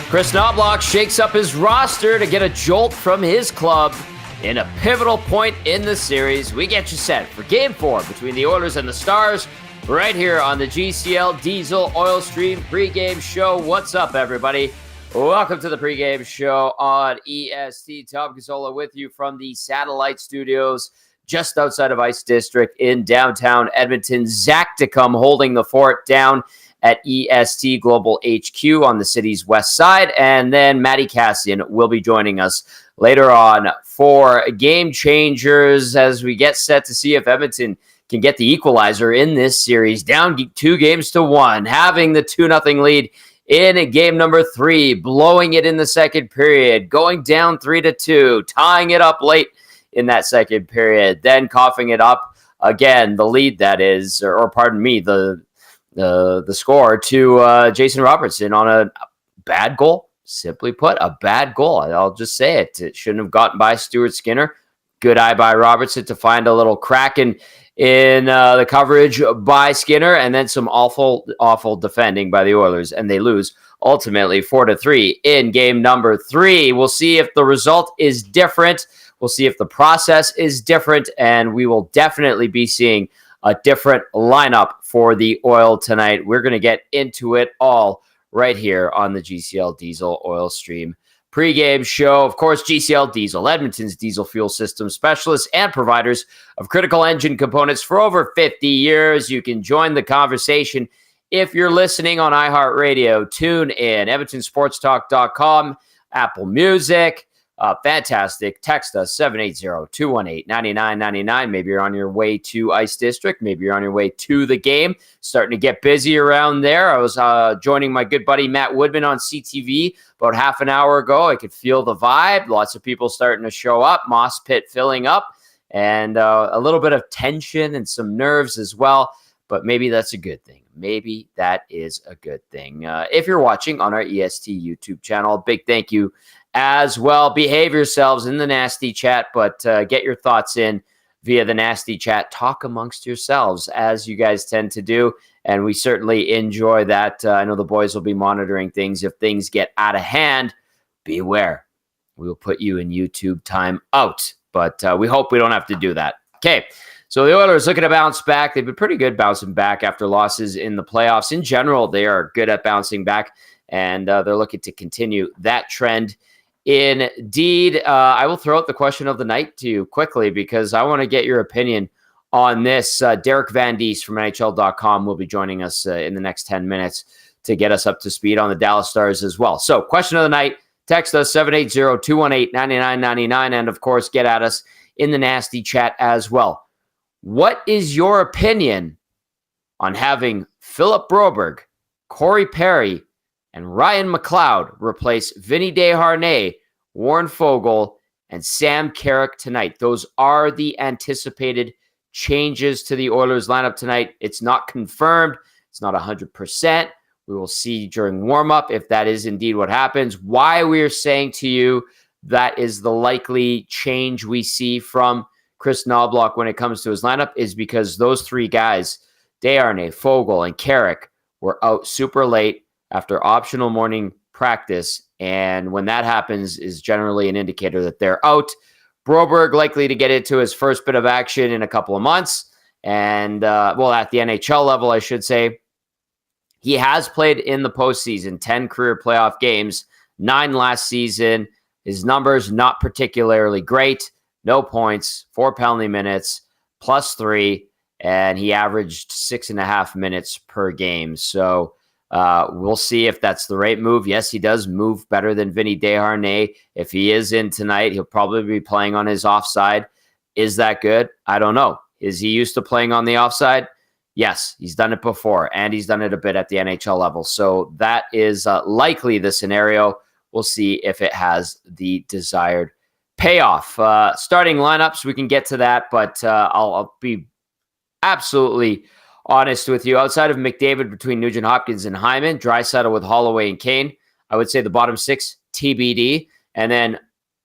Chris Knoblauch shakes up his roster to get a jolt from his club in a pivotal point in the series. We get you set for Game 4 between the Oilers and the Stars right here on the GCL Diesel Oil Stream pregame show. What's up, everybody? Welcome to the pregame show on EST. Tom Gazzola with you from the satellite studios just outside of Ice District in downtown Edmonton. Zach Decum holding the fort down at EST Global HQ on the city's west side. And then Matt Kassian will be joining us later on for Game Changers as we get set to see if Edmonton can get the equalizer in this series. Down 2-1, having the 2-0 lead in game number 3, blowing it in the second period, going down 3-2, tying it up late in that second period, then coughing it up again, the lead that is, or pardon me, the score to Jason Robertson on a bad goal. Simply put, a bad goal. I'll just say it. It shouldn't have gotten by Stuart Skinner. Good eye by Robertson to find a little crack in the coverage by Skinner, and then some awful defending by the Oilers, and they lose ultimately 4-3 in game number 3. We'll see if the result is different. We'll see if the process is different, and we will definitely be seeing a different lineup for the Oil tonight. We're going to get into it all right here on the GCL Diesel Oil Stream pregame show. Of course, GCL Diesel, Edmonton's diesel fuel system specialists and providers of critical engine components for over 50 years. You can join the conversation if you're listening on iHeartRadio, tune in, edmontonsportstalk.com, Apple Music. Fantastic. Text us 780-218-9999. Maybe you're on your way to Ice District. Maybe you're on your way to the game. Starting to get busy around there. I was joining my good buddy Matt Woodman on CTV about half an hour ago. I could feel the vibe. Lots of people starting to show up. Moss Pit filling up. And a little bit of tension and some nerves as well. But maybe that's a good thing. Maybe that is a good thing. If you're watching on our EST YouTube channel, a big thank you as well. Behave yourselves in the nasty chat, but get your thoughts in via the nasty chat. Talk amongst yourselves, as you guys tend to do, and we certainly enjoy that. I know the boys will be monitoring things. If things get out of hand, beware. We will put you in YouTube time out, but we hope we don't have to do that. Okay, so the Oilers looking to bounce back. They've been pretty good bouncing back after losses in the playoffs. In general, they are good at bouncing back, and they're looking to continue that trend. Indeed, I will throw out the question of the night to you quickly because I want to get your opinion on this. Derek Van Diest from NHL.com will be joining us in the next 10 minutes to get us up to speed on the Dallas Stars as well. So, question of the night, text us 780-218-9999, and of course, get at us in the nasty chat as well. What is your opinion on having Phillip Broberg, Corey Perry, and Ryan McLeod replace Vinny Desharnais, Warren Foegele, and Sam Carrick tonight? Those are the anticipated changes to the Oilers lineup tonight. It's not confirmed. It's not 100%. We will see during warm-up if that is indeed what happens. Why we are saying to you that is the likely change we see from Chris Knoblauch when it comes to his lineup is because those three guys, Desharnais, Foegele, and Carrick, were out super late after optional morning practice, and when that happens is generally an indicator that they're out. Broberg likely to get into his first bit of action in a couple of months, and at the NHL level, I should say. He has played in the postseason, 10 career playoff games, 9 last season. His numbers not particularly great. No points, 4 penalty minutes, +3, and he averaged 6.5 minutes per game. So we'll see if that's the right move. Yes, he does move better than Vinny Desharnais. If he is in tonight, he'll probably be playing on his offside. Is that good? I don't know. Is he used to playing on the offside? Yes, he's done it before, and he's done it a bit at the NHL level. So that is likely the scenario. We'll see if it has the desired payoff. Starting lineups, we can get to that, but I'll be absolutely honest with you. Outside of McDavid between Nugent Hopkins and Hyman, Draisaitl with Holloway and Kane, I would say the bottom 6 TBD. And then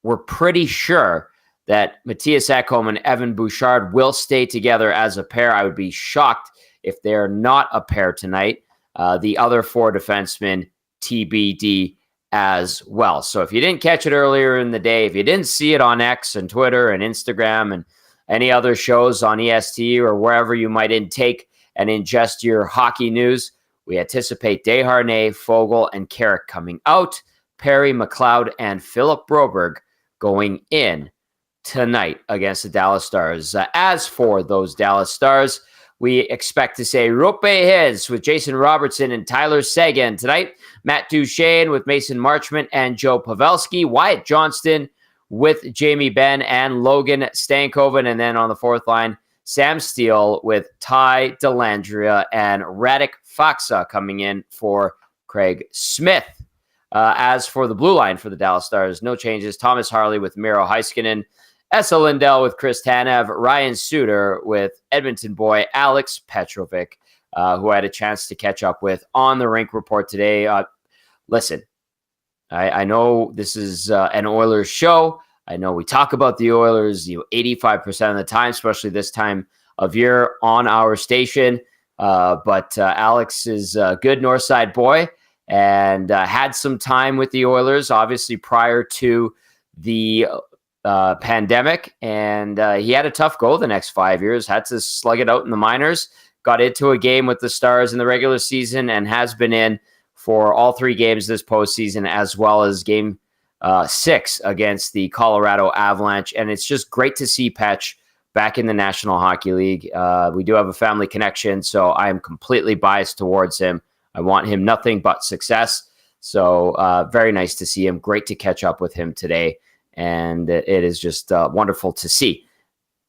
we're pretty sure that Matthias Ekholm and Evan Bouchard will stay together as a pair. I would be shocked if they're not a pair tonight. The other 4 defensemen, TBD as well. So if you didn't catch it earlier in the day, if you didn't see it on X and Twitter and Instagram and any other shows on EST or wherever you might intake and ingest your hockey news, we anticipate Desharnais, Foegele, and Carrick coming out, Perry, McLeod, and Phillip Broberg going in tonight against the Dallas Stars. As for those Dallas Stars, we expect to say Roope Hintz with Jason Robertson and Tyler Seguin tonight, Matt Duchene with Mason Marchment and Joe Pavelski, Wyatt Johnston with Jamie Benn and Logan Stankoven, and then on the fourth line, Sam Steele with Ty Dellandrea and Radek Faksa coming in for Craig Smith. As for the blue line for the Dallas Stars, no changes. Thomas Harley with Miro Heiskanen, Esa Lindell with Chris Tanev, Ryan Suter with Edmonton boy Alex Petrovic, who I had a chance to catch up with on the Rink Report today. Listen, I know this is an Oilers show. I know we talk about the Oilers 85% of the time, especially this time of year on our station. But Alex is a good Northside boy and had some time with the Oilers, obviously prior to the pandemic. And he had a tough go the next 5 years, had to slug it out in the minors, got into a game with the Stars in the regular season and has been in for all 3 games this postseason, as well as game 6 against the Colorado Avalanche. And it's just great to see Petch back in the National Hockey League. We do have a family connection, so I am completely biased towards him. I want him nothing but success. So very nice to see him. Great to catch up with him today. And it is just wonderful to see.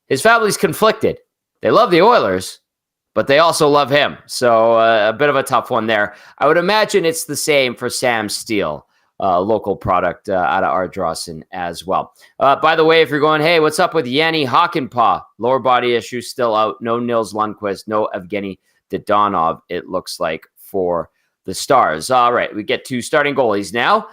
His family's conflicted. They love the Oilers, but they also love him. So a bit of a tough one there. I would imagine it's the same for Sam Steele, local product out of Ardrossan as well. By the way, if you're going, hey, what's up with Yanni Hakanpää? Lower body issue still out. No Nils Lundqvist, no Evgeny Dodonov, it looks like, for the Stars. All right, we get to starting goalies now.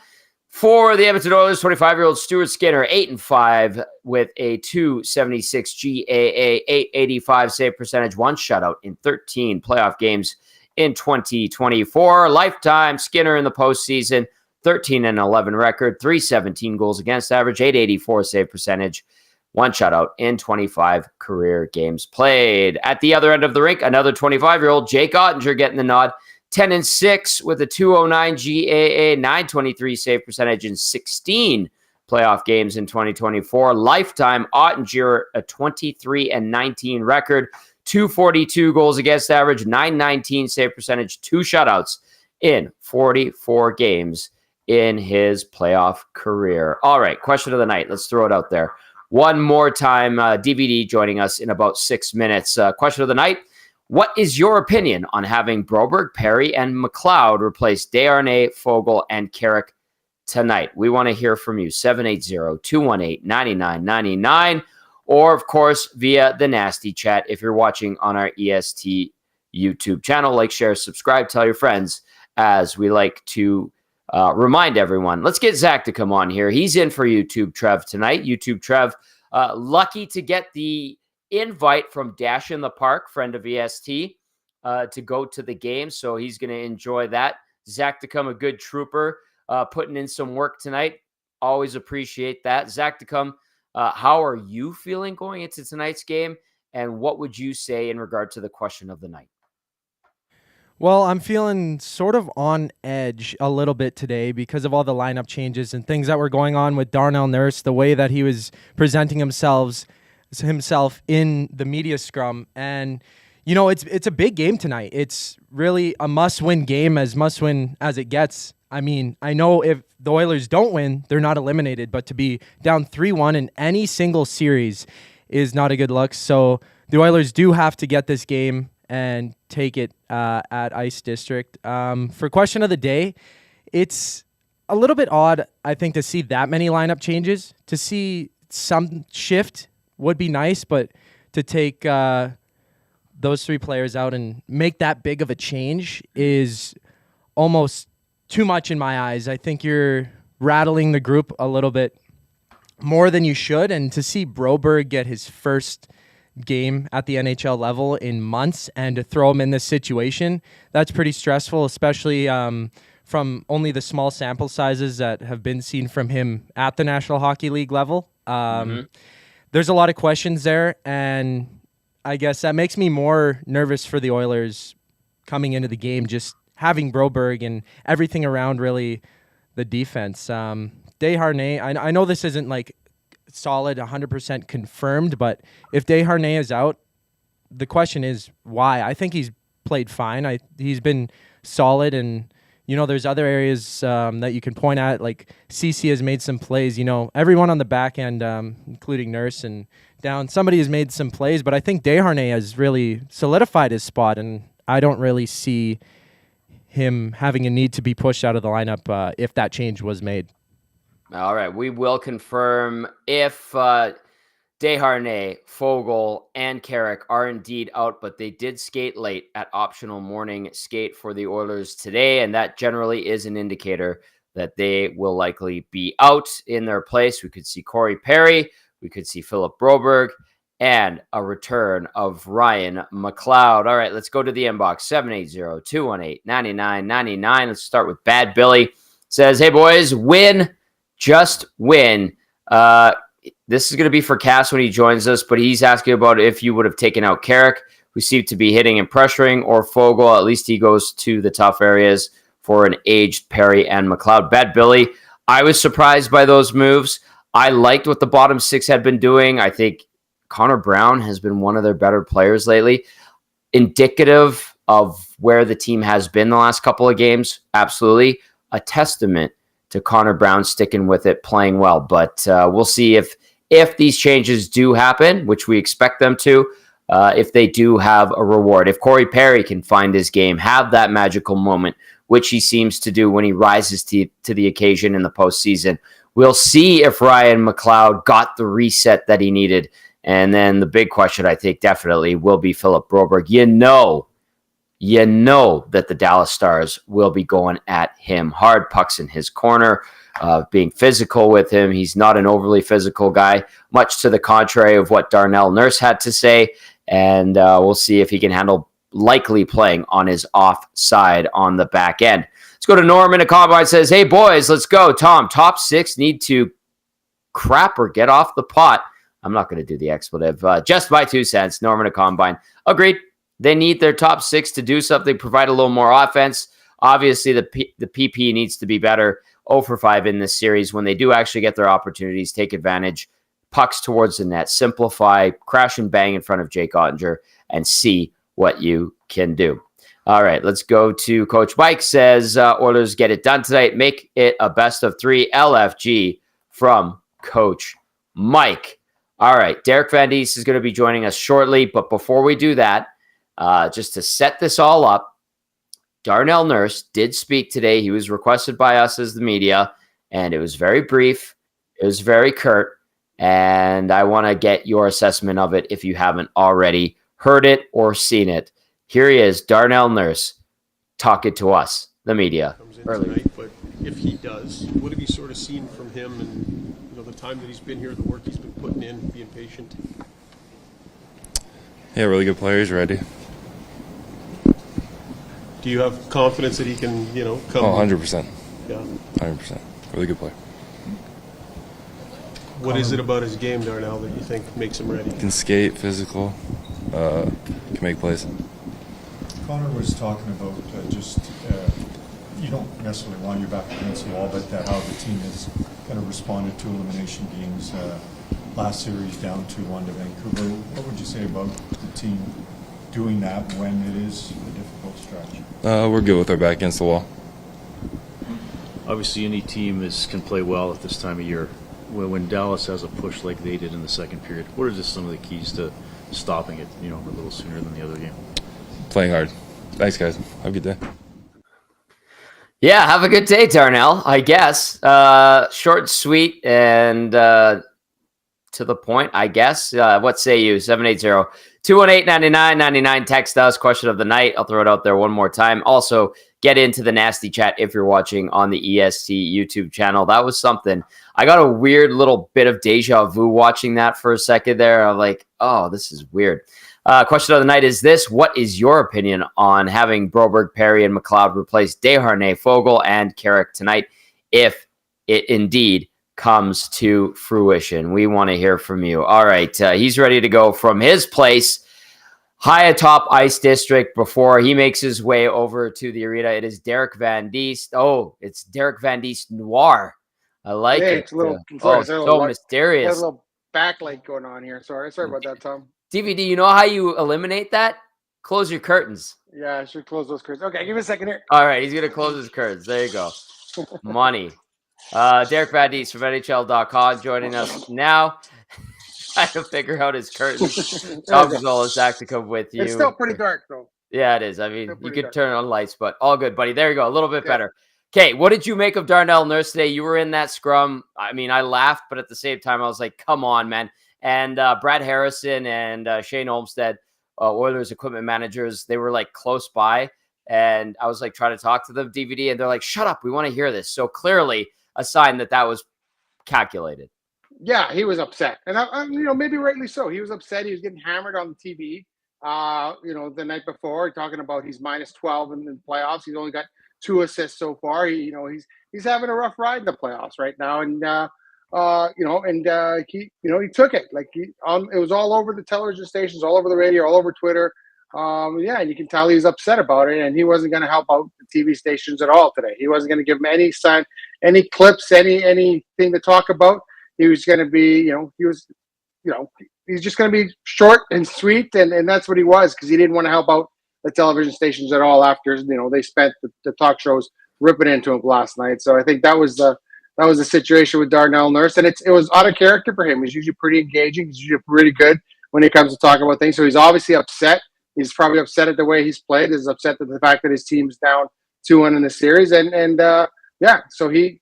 For the Edmonton Oilers, 25-year-old Stuart Skinner, 8-5 with a .276 GAA, .885 save percentage, 1 shutout in 13 playoff games in 2024. Lifetime Skinner in the postseason, 13-11 record, .317 goals against average, .884 save percentage, 1 shutout in 25 career games played. At the other end of the rink, another 25-year-old Jake Ottinger getting the nod. 10-6 with a .209 GAA, .923 save percentage in 16 playoff games in 2024. Lifetime Ottinger, a 23-19 record, .242 goals against average, .919 save percentage, 2 shutouts in 44 games in his playoff career. All right, question of the night. Let's throw it out there one more time. DVD joining us in about 6 minutes. Question of the night. What is your opinion on having Broberg, Perry, and McLeod replace Desharnais, Foegele, and Carrick tonight? We want to hear from you, 780-218-9999, or, of course, via the Nasty Chat if you're watching on our EST YouTube channel. Like, share, subscribe, tell your friends, as we like to remind everyone. Let's get Zach to come on here. He's in for YouTube Trev tonight. YouTube Trev, lucky to get the invite from Dash in the Park, friend of EST, to go to the game. So he's going to enjoy that. Zach Tecum, a good trooper, putting in some work tonight. Always appreciate that. Zach Tecum, how are you feeling going into tonight's game? And what would you say in regard to the question of the night? Well, I'm feeling sort of on edge a little bit today because of all the lineup changes and things that were going on with Darnell Nurse, the way that he was presenting himself in the media scrum. And, you know, it's a big game tonight. It's really a must-win game, as must-win as it gets. I mean, I know if the Oilers don't win, they're not eliminated, but to be down 3-1 in any single series is not a good look. So the Oilers do have to get this game and take it at Ice District. For question of the day, it's a little bit odd, I think, to see that many lineup changes. To see some shift would be nice, but to take those 3 players out and make that big of a change is almost too much in my eyes. I think you're rattling the group a little bit more than you should, and to see Broberg get his first game at the NHL level in months and to throw him in this situation, that's pretty stressful, especially from only the small sample sizes that have been seen from him at the National Hockey League level. There's a lot of questions there, and I guess that makes me more nervous for the Oilers coming into the game, just having Broberg and everything around, really, the defense. Desharnais, I know this isn't like solid 100% confirmed, but if Desharnais is out, the question is why. I think he's played fine. He's been solid, and there's other areas that you can point at, like CC has made some plays. Everyone on the back end, including Nurse and down, somebody has made some plays, but I think Desharnais has really solidified his spot, and I don't really see him having a need to be pushed out of the lineup if that change was made. All right, we will confirm if Desharnais, Foegele, and Carrick are indeed out, but they did skate late at optional morning skate for the Oilers today, and that generally is an indicator that they will likely be out. In their place, we could see Corey Perry, we could see Phillip Broberg, and a return of Ryan McLeod. All right, let's go to the inbox, 780-218-9999. Let's start with Bad Billy. Says, hey, boys, win, just win. This is going to be for Kass when he joins us, but he's asking about if you would have taken out Carrick, who seemed to be hitting and pressuring, or Foegele. At least he goes to the tough areas for an aged Perry and McLeod. Bad Billy, I was surprised by those moves. I liked what the bottom six had been doing. I think Connor Brown has been one of their better players lately. Indicative of where the team has been the last couple of games. Absolutely. A testament to Connor Brown sticking with it, playing well. But we'll see if these changes do happen, which we expect them to, if they do have a reward. If Corey Perry can find his game, have that magical moment, which he seems to do when he rises to the occasion in the postseason, we'll see if Ryan McLeod got the reset that he needed. And then the big question, I think, definitely will be Phillip Broberg. You know that the Dallas Stars will be going at him hard, pucks in his corner, being physical with him. He's not an overly physical guy, much to the contrary of what Darnell Nurse had to say. And we'll see if he can handle likely playing on his off side on the back end. Let's go to Norm in a combine. Says, hey, boys, let's go. Tom, top six need to crap or get off the pot. I'm not going to do the expletive. Just my 2 cents. Norm in a combine. Agreed. They need their top six to do something, provide a little more offense. Obviously, the PP needs to be better. 0 for 5 in this series. When they do actually get their opportunities, take advantage. Pucks towards the net. Simplify. Crash and bang in front of Jake Ottinger and see what you can do. All right, let's go to Coach Mike. Says, Oilers get it done tonight. Make it a best of 3 LFG from Coach Mike. All right, Derek Van Diest is going to be joining us shortly. But before we do that, just to set this all up, Darnell Nurse did speak today. He was requested by us as the media, and it was very brief. It was very curt, and I want to get your assessment of it if you haven't already heard it or seen it. Here he is, Darnell Nurse, talking to us, the media. Comes in tonight, but if he does, what have you sort of seen from him and the time that he's been here, the work he's been putting in, being patient? Yeah, really good player. He's ready. Do you have confidence that he can, come? Oh, 100%. Yeah. 100%. Really good player. What is it about his game, Darnell, that you think makes him ready? Can skate, physical, can make plays. Connor was talking about you don't necessarily want your back against the wall, but how the team has kind of responded to elimination games. Last series down 2-1 to Vancouver. What would you say about the team doing that when it is a difficult stretch? We're good with our back against the wall. Obviously, any team can play well at this time of year. When Dallas has a push like they did in the second period, what are just some of the keys to stopping it, a little sooner than the other game? Playing hard. Thanks, guys. Have a good day. Yeah, have a good day, Darnell, I guess. Short and sweet and to the point, I guess. What say you? 780-218-9999. Text us. Question of the night. I'll throw it out there one more time. Also, get into the nasty chat if you're watching on the EST YouTube channel. That was something. I got a weird little bit of deja vu watching that for a second there. I'm like, oh, this is weird. Question of the night is this. What is your opinion on having Broberg, Perry, and McLeod replace Desharnais, Foegele, and Carrick tonight if it indeed comes to fruition? We want to hear from you. All right. He's ready to go from his place high atop Ice District before he makes his way over to the arena. It is Derek Van Diest. Oh, it's Derek Van Diest Noir. I like it. It's a little, so mysterious. There's a little backlight going on here. Sorry about that, Tom. DVD, you know how you eliminate that? Close your curtains. Yeah, I should close those curtains. Okay, give me a second here. All right, he's going to close his curtains. There you go. Money. Derek Van Diest from NHL.com joining us now. Trying to figure out his curtains. Tom Gazzola is active with you. It's still pretty dark, though. Yeah, it is. I mean, you could turn on lights, but all good, buddy. There you go. A little bit better. Okay, what did you make of Darnell Nurse today? You were in that scrum. I mean, I laughed, but at the same time, I was like, come on, man. And Brad Harrison and Shane Olmstead, Oilers equipment managers, they were like close by. And I was like trying to talk to them, DVD, and they're like, shut up. We want to hear this. So clearly a sign that was calculated. Yeah, he was upset. And, maybe rightly so. He was upset. He was getting hammered on the TV, the night before, talking about he's minus 12 in the playoffs. He's only got 2 assists so far. He's having a rough ride in the playoffs right now. And, he took it. It was all over the television stations, all over the radio, all over Twitter. And you can tell he was upset about it, and he wasn't going to help out the TV stations at all today. He wasn't going to give them any sign, any clips, anything to talk about. He was going to be, he's just going to be short and sweet, and that's what he was, because he didn't want to help out the television stations at all after, they spent the talk shows ripping into him last night. So I think that was the situation with Darnell Nurse, and it was out of character for him. He's usually pretty engaging. He's usually pretty good when it comes to talking about things. So he's obviously upset. He's probably upset at the way he's played. He's upset at the fact that his team's down 2-1 in the series, so he,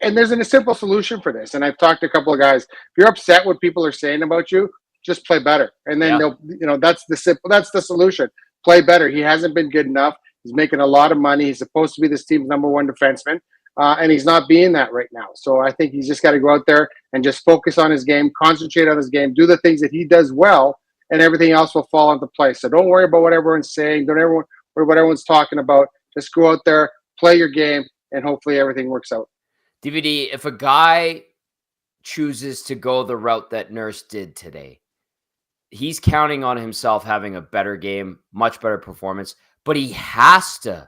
and there's a simple solution for this. And I've talked to a couple of guys. If you're upset what people are saying about you, just play better. And then that's the solution. Play better. He hasn't been good enough. He's making a lot of money. He's supposed to be this team's number 1 defenseman. And he's not being that right now. So I think he's just got to go out there and just focus on his game, concentrate on his game, do the things that he does well, and everything else will fall into place. So don't worry about what everyone's saying. Don't worry about what everyone's talking about. Just go out there, play your game, and hopefully everything works out. DVD, if a guy chooses to go the route that Nurse did today, he's counting on himself having a better game, much better performance, but he has to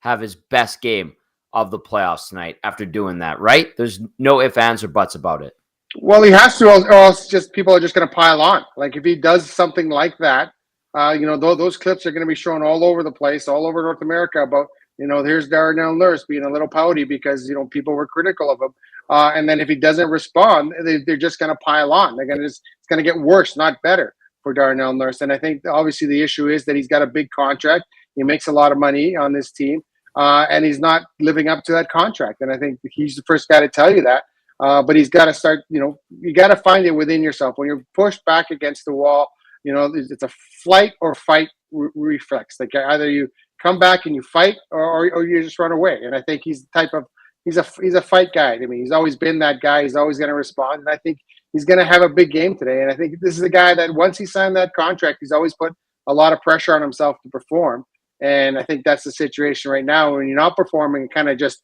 have his best game of the playoffs tonight after doing that, right? There's no ifs, ands, or buts about it. Well, he has to, or else just people are just going to pile on. Like if he does something like that, those clips are going to be shown all over the place, all over North America about, here's Darnell Nurse being a little pouty because, people were critical of him. And then if he doesn't respond, they're just going to pile on. It's going to get worse, not better for Darnell Nurse. And I think obviously the issue is that he's got a big contract. He makes a lot of money on this team, and he's not living up to that contract. And I think he's the first guy to tell you that. But he's got to start, you got to find it within yourself. When you're pushed back against the wall, it's a flight or fight reflex. Like either you come back and you fight or you just run away. And I think he's the type of, he's a fight guy. I mean, he's always been that guy. He's always going to respond. And I think he's going to have a big game today. And I think this is a guy that once he signed that contract, he's always put a lot of pressure on himself to perform. And I think that's the situation right now. When you're not performing, it kind of just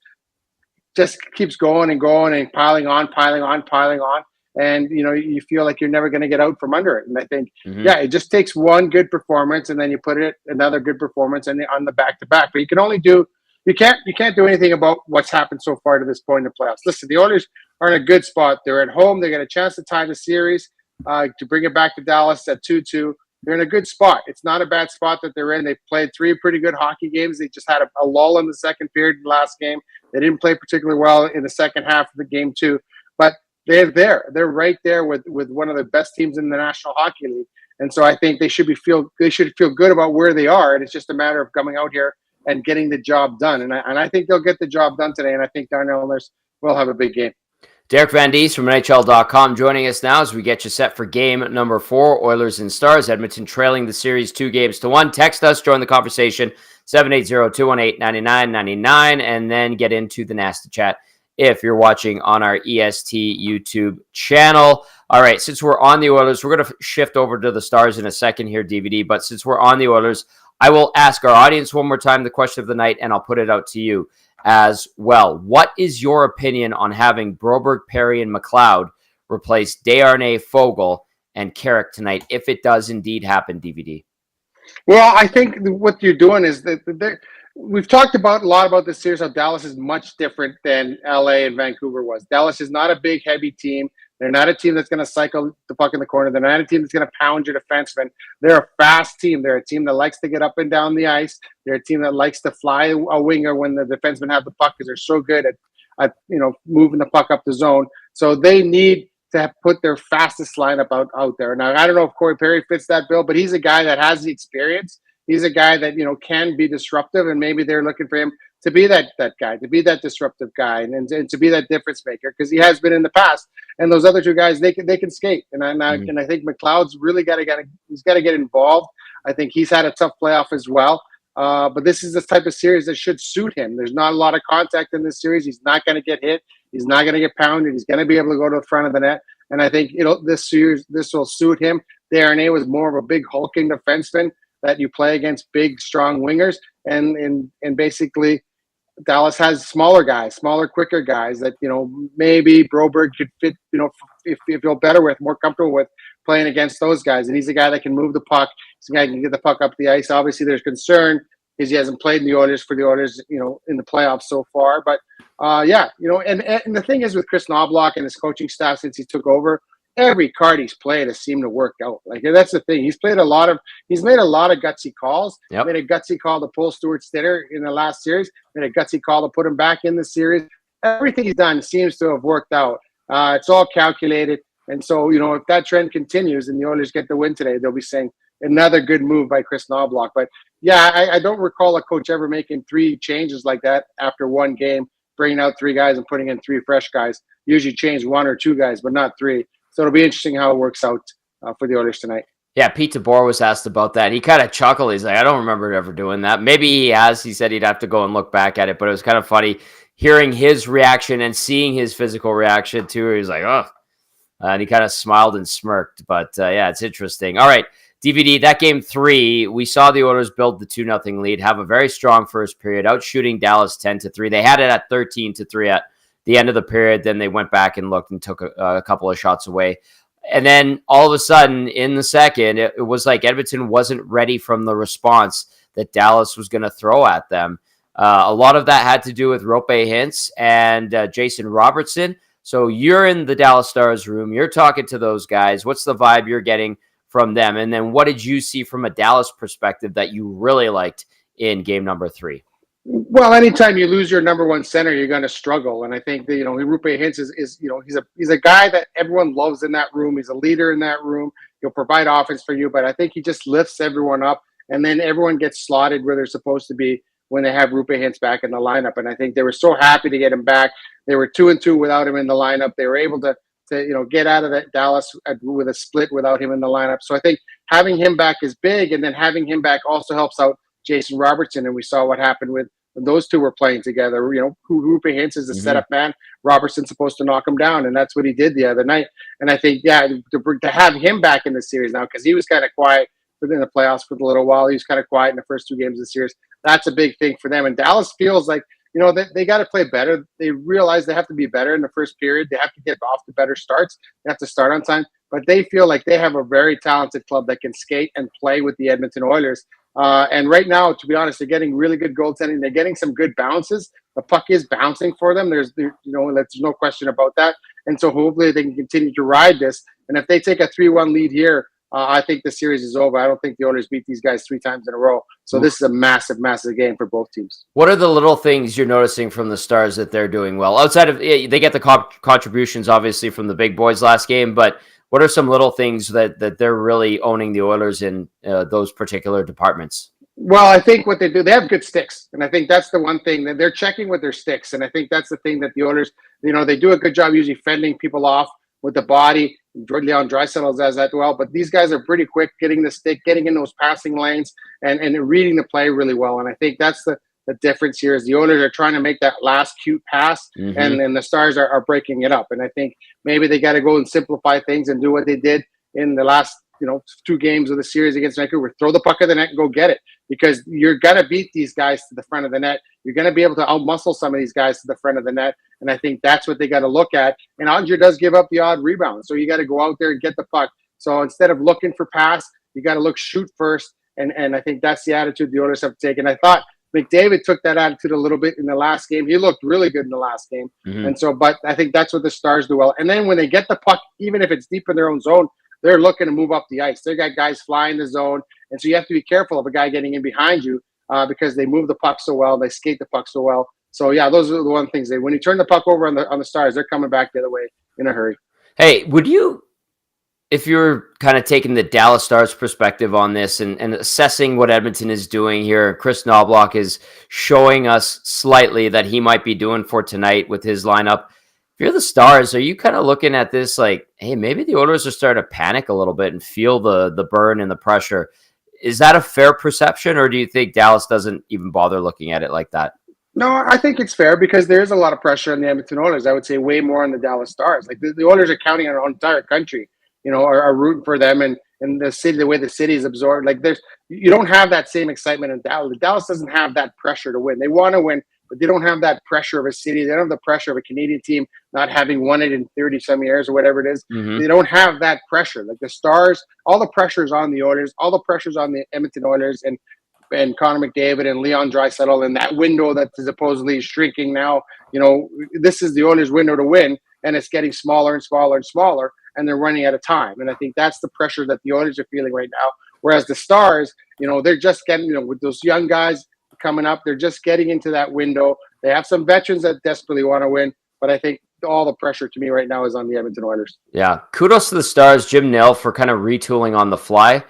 keeps going and piling on. And, you feel like you're never going to get out from under it. And I think, it just takes one good performance and then you put it another good performance and on the back-to-back. But you can't do anything about what's happened so far to this point in the playoffs. Listen, the Oilers are in a good spot. They're at home. They get a chance to tie the series, to bring it back to Dallas at 2-2. They're in a good spot. It's not a bad spot that they're in. They played 3 pretty good hockey games. They just had a lull in the second period in the last game. They didn't play particularly well in the second half of the game too. But they're there. They're right there with one of the best teams in the National Hockey League. And so I think they should feel good about where they are. And it's just a matter of coming out here and getting the job done. And I think they'll get the job done today. And I think Darnell Nurse will have a big game. Derek Van Diest from NHL.com joining us now as we get you set for game number 4, Oilers and Stars. Edmonton trailing the series 2-1. Text us, join the conversation, 780-218-9999, and then get into the nasty chat if you're watching on our EST YouTube channel. All right, since we're on the Oilers, we're going to shift over to the Stars in a second here, DVD. But since we're on the Oilers, I will ask our audience one more time the question of the night, and I'll put it out to you as well. What is your opinion on having Broberg, Perry, and McLeod replace Desharnais, Foegele, and Carrick tonight, if it does indeed happen, DVD? Well, I think what you're doing is that we've talked about a lot about this series, how Dallas is much different than LA and Vancouver was. Dallas is not a big, heavy team. They're not a team that's going to cycle the puck in the corner. They're not a team that's going to pound your defenseman. They're a fast team. They're a team that likes to get up and down the ice. They're a team that likes to fly a winger when the defensemen have the puck because they're so good at moving the puck up the zone. So they need to put their fastest lineup out there. Now, I don't know if Corey Perry fits that bill, but he's a guy that has the experience. He's a guy that, can be disruptive, and maybe they're looking for him to be that guy, to be that disruptive guy, and to be that difference maker, because he has been in the past. And those other two guys, they can skate. And I think McLeod's really got to get involved. I think he's had a tough playoff as well. But this is the type of series that should suit him. There's not a lot of contact in this series. He's not going to get hit. He's not going to get pounded. He's going to be able to go to the front of the net. And I think this series, this will suit him. Darnell was more of a big hulking defenseman that you play against big, strong wingers. And basically Dallas has smaller guys, smaller, quicker guys that, maybe Broberg could fit, if you feel better with, more comfortable with playing against those guys. And he's a guy that can move the puck. He's a guy that can get the puck up the ice. Obviously, there's concern because he hasn't played in the Oilers in the playoffs so far. But, and the thing is with Chris Knobloch and his coaching staff since he took over, every card he's played has seemed to work out. Like, that's the thing. He's made a lot of gutsy calls. Yep. Made a gutsy call to pull Stuart Stitter in the last series. Made a gutsy call to put him back in the series. Everything he's done seems to have worked out. It's all calculated. And so, if that trend continues and the Oilers get the win today, they'll be saying another good move by Chris Knobloch. But, yeah, I don't recall a coach ever making 3 changes like that after one game, bringing out 3 guys and putting in 3 fresh guys. Usually change 1 or 2 guys, but not 3. So it'll be interesting how it works out for the Oilers tonight. Yeah, Pete DeBoer was asked about that. He kind of chuckled. He's like, I don't remember ever doing that. Maybe he has. He said he'd have to go and look back at it, but it was kind of funny hearing his reaction and seeing his physical reaction too. He was like, oh, and he kind of smiled and smirked. But yeah, it's interesting. All right, DVD, that game 3, we saw the Oilers build the 2-0 lead, have a very strong first period, out shooting Dallas 10-3. They had it at 13-3 at the end of the period. Then they went back and looked and took a couple of shots away. And then all of a sudden in the second, it was like Edmonton wasn't ready from the response that Dallas was going to throw at them. A lot of that had to do with Roope Hintz and Jason Robertson. So you're in the Dallas Stars room. You're talking to those guys. What's the vibe you're getting from them? And then what did you see from a Dallas perspective that you really liked in game number 3? Well, anytime you lose your number 1 center, you're going to struggle. And I think that, Roope Hintz is he's a guy that everyone loves in that room. He's a leader in that room. He'll provide offense for you, but I think he just lifts everyone up, and then everyone gets slotted where they're supposed to be when they have Roope Hintz back in the lineup. And I think they were so happy to get him back. They were 2-2 without him in the lineup. They were able to get out of that Dallas with a split without him in the lineup. So I think having him back is big, and then having him back also helps out Jason Robertson, and we saw what happened when those two were playing together. Roope Hintz is the setup man. Robertson's supposed to knock him down, and that's what he did the other night. And I think, to have him back in the series now, because he was kind of quiet within the playoffs for a little while. He was kind of quiet in the first 2 games of the series. That's a big thing for them. And Dallas feels like, they got to play better. They realize they have to be better in the first period. They have to get off to better starts. They have to start on time. But they feel like they have a very talented club that can skate and play with the Edmonton Oilers. And right now, to be honest, they're getting really good goaltending. They're getting some good bounces. The puck is bouncing for them. There's no question about that. And so hopefully they can continue to ride this. And if they take a 3-1 lead here, I think the series is over. I don't think the Oilers beat these guys 3 times in a row. So this is a massive, massive game for both teams. What are the little things you're noticing from the Stars that they're doing well? Outside of, they get the contributions, obviously, from the big boys last game, but what are some little things that they're really owning the Oilers in those particular departments? Well, I think what they do, they have good sticks. And I think that's the one thing that they're checking with their sticks. And I think that's the thing that the Oilers, they do a good job usually fending people off with the body. Leon Draisaitl does that well. But these guys are pretty quick getting the stick, getting in those passing lanes and reading the play really well. And I think that's the difference here is the Oilers are trying to make that last cute pass, and the Stars are breaking it up. And I think maybe they got to go and simplify things and do what they did in the last 2 games of the series against Vancouver. Throw the puck at the net and go get it, because you're going to beat these guys to the front of the net. You're going to be able to outmuscle some of these guys to the front of the net. And I think that's what they got to look at. And Andre does give up the odd rebound. So you got to go out there and get the puck. So instead of looking for pass, you got to look shoot first. And I think that's the attitude the Oilers have taken. I thought McDavid took that attitude a little bit in the last game. He looked really good in the last game. And so, but I think that's what the Stars do well. And then when they get the puck, even if it's deep in their own zone, they're looking to move up the ice. They got guys flying the zone. And so you have to be careful of a guy getting in behind you because they move the puck so well. They skate the puck so well. So, yeah, those are the one things. When you turn the puck over on the Stars, they're coming back the other way in a hurry. Hey, would you, if you're kind of taking the Dallas Stars perspective on this and assessing what Edmonton is doing here, Chris Knobloch is showing us slightly that he might be doing for tonight with his lineup. If you're the Stars, are you kind of looking at this like, hey, maybe the Oilers are starting to panic a little bit and feel the burn and the pressure? Is that a fair perception, or do you think Dallas doesn't even bother looking at it like that? No, I think it's fair because there is a lot of pressure on the Edmonton Oilers. I would say way more on the Dallas Stars. Like the Oilers are counting on our entire country, are rooting for them, and the city, the way the city is absorbed. Like you don't have that same excitement in Dallas. Dallas doesn't have that pressure to win. They want to win, but they don't have that pressure of a city. They don't have the pressure of a Canadian team not having won it in 30-some years or whatever it is. They don't have that pressure. Like the Stars, all the pressure is on the Oilers. All the pressure is on the Edmonton Oilers and Connor McDavid and Leon Draisaitl in that window that is supposedly shrinking now. This is the Oilers' window to win, and it's getting smaller and smaller and smaller, and they're running out of time. And I think that's the pressure that the Oilers are feeling right now. Whereas the Stars, they're just getting, with those young guys coming up, they're just getting into that window. They have some veterans that desperately want to win, but I think all the pressure to me right now is on the Edmonton Oilers. Yeah. Kudos to the Stars, Jim Nill, for kind of retooling on the fly,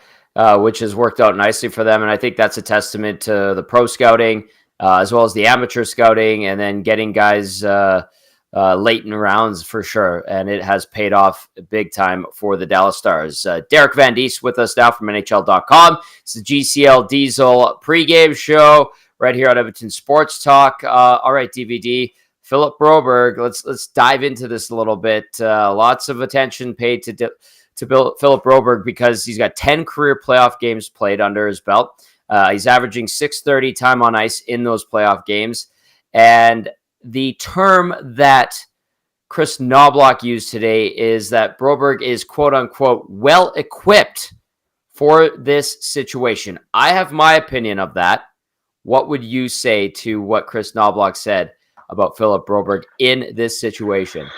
which has worked out nicely for them. And I think that's a testament to the pro scouting, as well as the amateur scouting, and then getting guys late in rounds for sure. And it has paid off big time for the Dallas Stars. Derek Van Diest with us now from NHL.com. It's the GCL Diesel pregame show right here on Edmonton Sports Talk. All right, DVD. Phillip Broberg, let's dive into this a little bit. Lots of attention paid to Phillip Broberg because he's got 10 career playoff games played under his belt. He's averaging .630 time on ice in those playoff games. And the term that Chris Knobloch used today is that Broberg is, quote unquote, well equipped for this situation. I have my opinion of that. What would you say to what Chris Knobloch said about Phillip Broberg in this situation?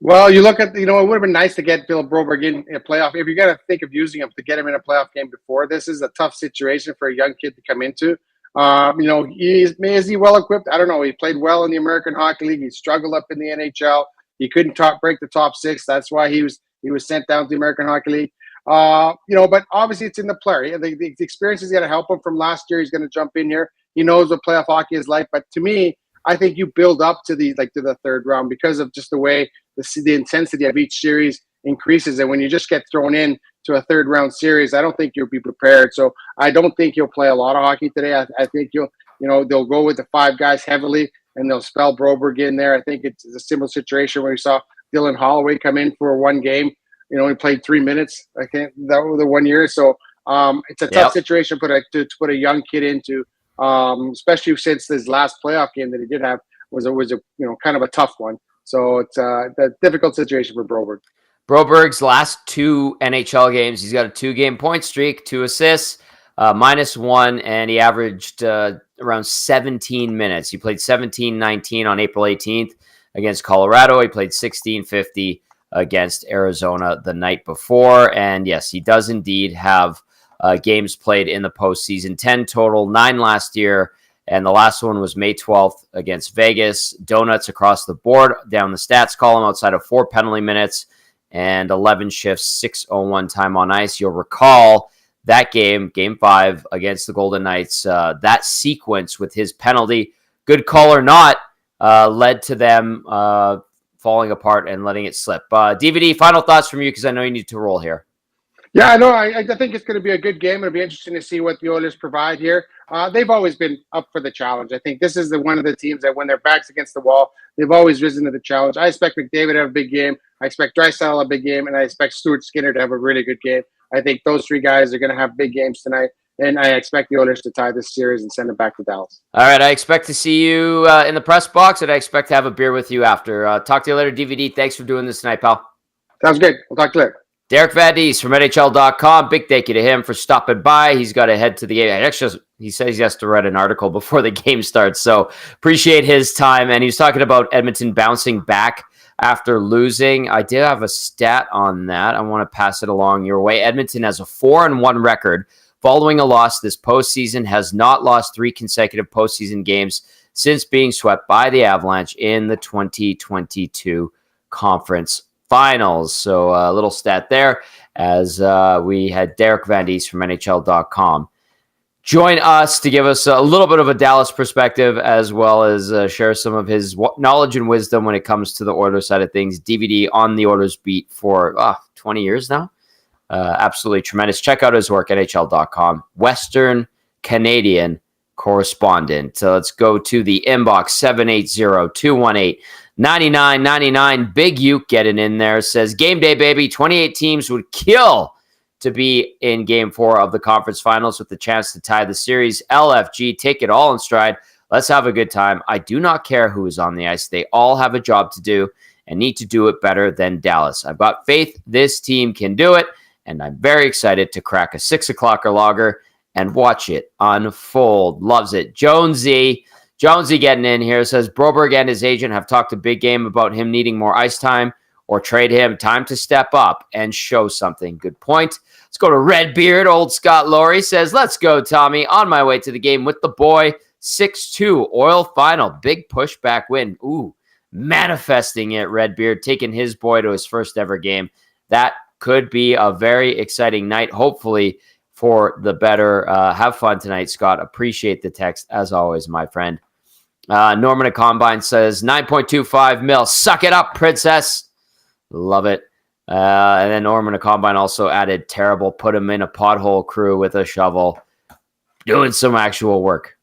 Well, you look at, it would have been nice to get Phillip Broberg in a playoff. If you're going to think of using him, to get him in a playoff game before, this is a tough situation for a young kid to come into. Is he well equipped? I don't know. He played well in the American Hockey League. He struggled up in the NHL. He couldn't break the top 6. That's why he was sent down to the American Hockey League. But obviously it's in the player. The experience is going to help him from last year. He's going to jump in here. He knows what playoff hockey is like. But to me, I think you build up to the third round because of just the way the intensity of each series increases. And when you just get thrown in to a third round series, I don't think you'll be prepared. So I don't think you'll play a lot of hockey today. I think they'll go with the 5 guys heavily and they'll spell Broberg in there. I think it's a similar situation where you saw Dylan Holloway come in for one game. He played 3 minutes. That was the 1 year. So it's a tough situation to put a young kid into. Especially since this last playoff game that he did have was a kind of a tough one. So it's a difficult situation for Broberg. Broberg's last 2 NHL games, he's got a 2-game point streak, 2 assists, -1, and he averaged around 17 minutes. He played 17-19 on April 18th against Colorado. He played 16-50 against Arizona the night before. And yes, he does indeed have games played in the postseason, 10 total, 9 last year, and the last one was May 12th against Vegas. Donuts across the board down the stats column outside of 4 penalty minutes and 11 shifts, 6:01 time on ice. You'll recall that game 5 against the Golden Knights, that sequence with his penalty, good call or not, led to them falling apart and letting it slip. DVD, final thoughts from you because I know you need to roll here. Yeah, no, I think it's going to be a good game. It'll be interesting to see what the Oilers provide here. They've always been up for the challenge. I think this is one of the teams that when their back's against the wall, they've always risen to the challenge. I expect McDavid to have a big game. I expect Draisaitl to have a big game, and I expect Stuart Skinner to have a really good game. I think those three guys are going to have big games tonight, and I expect the Oilers to tie this series and send it back to Dallas. All right, I expect to see you in the press box, and I expect to have a beer with you after. Talk to you later, DVD. Thanks for doing this tonight, pal. Sounds good. We'll talk to you later. Derek Van Diest from NHLer.com. Big thank you to him for stopping by. He's got to head to the game. Actually, he says he has to write an article before the game starts, so appreciate his time. And he was talking about Edmonton bouncing back after losing. I did have a stat on that. I want to pass it along your way. Edmonton has a 4-1 record following a loss this postseason, has not lost 3 consecutive postseason games since being swept by the Avalanche in the 2022 conference finals. So a little stat there as we had Derek Van Diest from NHL.com join us to give us a little bit of a Dallas perspective, as well as share some of his knowledge and wisdom when it comes to the Oilers side of things. DVD on the Oilers beat for 20 years now. Absolutely tremendous. Check out his work at NHL.com. Western Canadian correspondent. So let's go to the inbox, 780-218-9999. Big Uke getting in there. Says, game day, baby. 28 teams would kill to be in Game 4 of the conference finals with the chance to tie the series. LFG, take it all in stride. Let's have a good time. I do not care who is on the ice. They all have a job to do and need to do it better than Dallas. I've got faith this team can do it, and I'm very excited to crack a 6 o'clocker lager and watch it unfold. Loves it. Jonesy getting in here says, Broberg and his agent have talked a big game about him needing more ice time or trade him. Time to step up and show something. Good point. Let's go to Redbeard. Old Scott Laurie says, let's go, Tommy. On my way to the game with the boy. 6-2 Oil final. Big pushback win. Ooh, manifesting it, Redbeard, taking his boy to his first ever game. That could be a very exciting night, hopefully, for the better. Have fun tonight, Scott. Appreciate the text, as always, my friend. Norman at Combine says, 9.25 mil. Suck it up, princess. Love it. And then Norman at Combine also added, terrible, put him in a pothole crew with a shovel. Doing some actual work.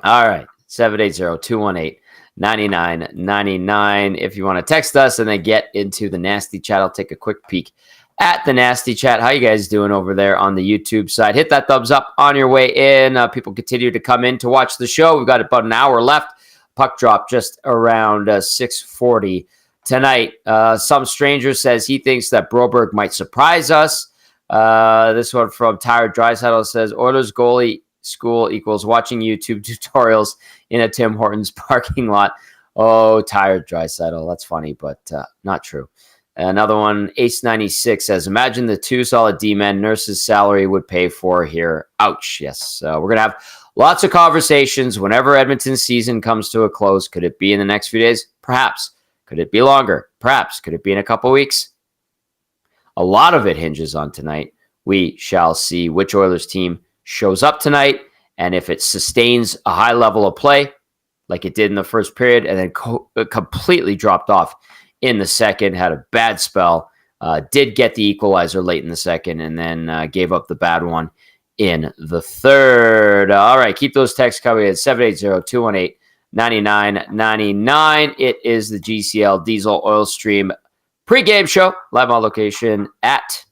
All right, 780-218-9999. If you want to text us and then get into the nasty chat, I'll take a quick peek at the nasty chat. How you guys doing over there on the YouTube side? Hit that thumbs up on your way in. People continue to come in to watch the show. We've got about an hour left. Puck drop just around 6:40 tonight. Some stranger says he thinks that Broberg might surprise us. This one from Tired Draisaitl says, Oilers goalie school equals watching YouTube tutorials in a Tim Hortons parking lot. Oh, Tired Draisaitl. That's funny, but not true. Another one, Ace96 says, imagine the 2 solid D-men Nurse's salary would pay for here. Ouch. Yes. We're going to have lots of conversations whenever Edmonton's season comes to a close. Could it be in the next few days? Perhaps. Could it be longer? Perhaps. Could it be in a couple weeks? A lot of it hinges on tonight. We shall see which Oilers team shows up tonight, and if it sustains a high level of play like it did in the first period and then completely dropped off in the second, had a bad spell, did get the equalizer late in the second, and then gave up the bad one in the third. All right, keep those texts coming at 780-218-9999. It is the GCL Diesel Oil Stream pregame show, live on location at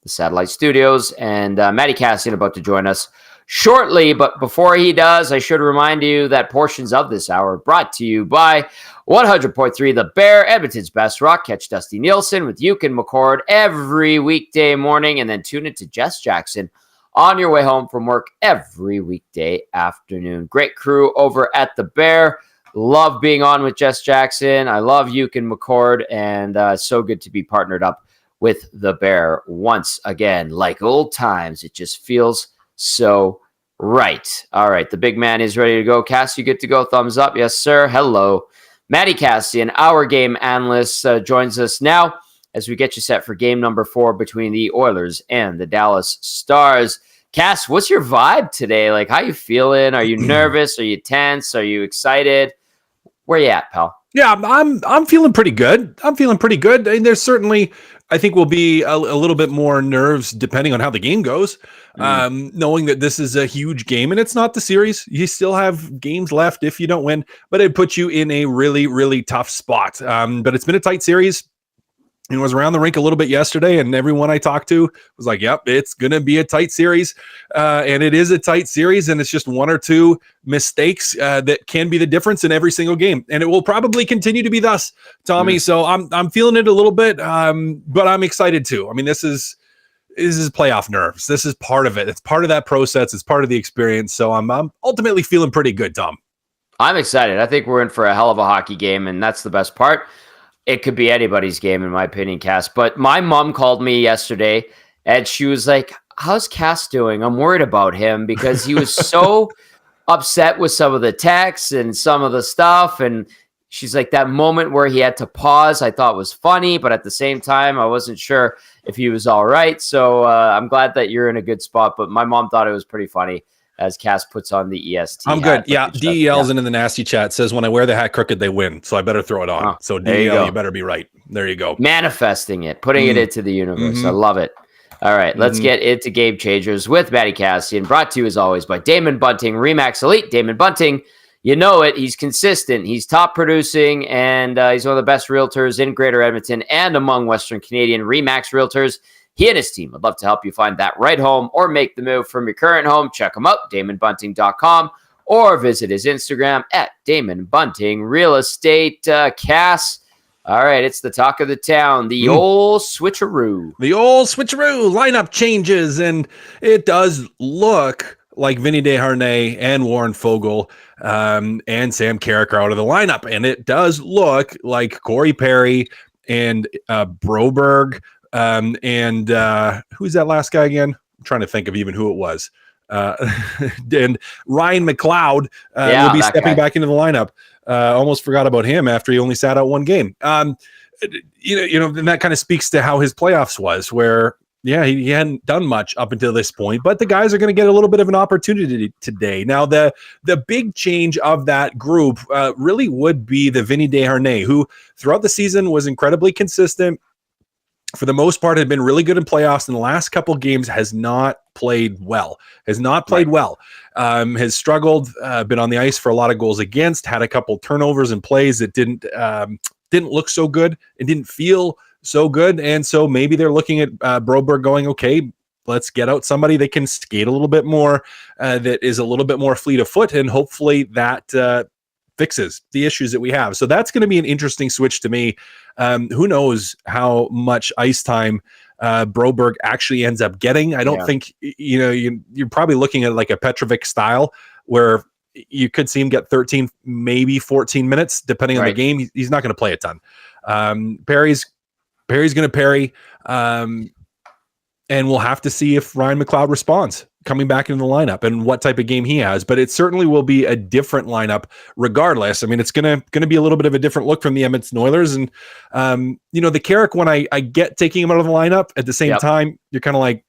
the Satellite Studios. And Matty Kassian about to join us shortly. But before he does, I should remind you that portions of this hour are brought to you by 100.3 The Bear, Edmonton's best rock. Catch Dusty Nielsen with Uke and McCord every weekday morning, and then tune into Jess Jackson on your way home from work every weekday afternoon. Great crew over at The Bear. Love being on with Jess Jackson. I love Uke and McCord, and so good to be partnered up with The Bear once again. Like old times, it just feels so right. All right, the big man is ready to go. Kass, you good to go? Thumbs up. Yes, sir. Hello. Matty Kassian, our game analyst, joins us now as we get you set for game number 4 between the Oilers and the Dallas Stars. Kass, what's your vibe today? Like, how you feeling? Are you nervous? Are you tense? Are you excited? Where you at, pal? Yeah, I'm feeling pretty good. I mean, there's certainly I think will be a little bit more nerves depending on how the game goes, knowing that this is a huge game and it's not the series. You still have games left if you don't win, but it puts you in a really, really tough spot. But it's been a tight series. It was around the rink a little bit yesterday, and everyone I talked to was like, yep, it's going to be a tight series. And it is a tight series, and it's just one or two mistakes that can be the difference in every single game. And it will probably continue to be thus, Tommy. So I'm feeling it a little bit, but I'm excited too. I mean, this is playoff nerves. This is part of it. It's part of that process. It's part of the experience. So I'm ultimately feeling pretty good, Tom. I'm excited. I think we're in for a hell of a hockey game, and that's the best part. It could be anybody's game, in my opinion, Kass. But my mom called me yesterday, and she was like, how's Kass doing? I'm worried about him because he was so upset with some of the texts and some of the stuff. And she's like, that moment where he had to pause, I thought was funny. But at the same time, I wasn't sure if he was all right. So I'm glad that you're in a good spot. But my mom thought it was pretty funny as Kass puts on the EST I'm hat. good. Yeah, DEL's in the nasty chat says, when I wear the hat crooked, they win. So I better throw it on. So DEL, you better be right. There you go. Manifesting it, putting it into the universe. I love it. All right, let's get into Game Changers with Matt Kassian, brought to you as always by Damon Bunting, Remax Elite. Damon Bunting, you know it. He's consistent. He's top producing, and he's one of the best realtors in Greater Edmonton and among Western Canadian Remax realtors. He and his team would love to help you find that right home or make the move from your current home. Check him out, DamonBunting.com, or visit his Instagram at Damon Bunting Real Estate. Kass, all right, it's the talk of the town, the old switcheroo. The old switcheroo lineup changes, and it does look like Vinny Desharnais and Warren Foegele and Sam Carrick are out of the lineup, and it does look like Corey Perry and Broberg and who's that last guy again? I'm trying to think of even who it was. And Ryan McLeod will be stepping back into the lineup. Almost forgot about him after he only sat out one game. You know, and that kind of speaks to how his playoffs was, where he hadn't done much up until this point, but the guys are going to get a little bit of an opportunity today. Now, the big change of that group really would be the Vinny Desharnais, who throughout the season was incredibly consistent. For the most part, had been really good in playoffs. In the last couple games, has not played well. Has struggled. Been on the ice for a lot of goals against. Had a couple turnovers and plays that didn't look so good. It didn't feel so good. And so maybe they're looking at Broberg going, okay, let's get out somebody that can skate a little bit more, that is a little bit more fleet of foot, and hopefully that fixes the issues that we have. So that's going to be an interesting switch to me. Who knows how much ice time Broberg actually ends up getting. I don't think, you're probably looking at like a Petrovic style where you could see him get 13, maybe 14 minutes, depending on the game. He's not going to play a ton. Perry's going to parry. And we'll have to see if Ryan McLeod responds coming back into the lineup and what type of game he has. But it certainly will be a different lineup regardless. I mean, it's going to be a little bit of a different look from the Edmonton Oilers. And, the Carrick one, I get taking him out of the lineup. At the same time, you're kind of like,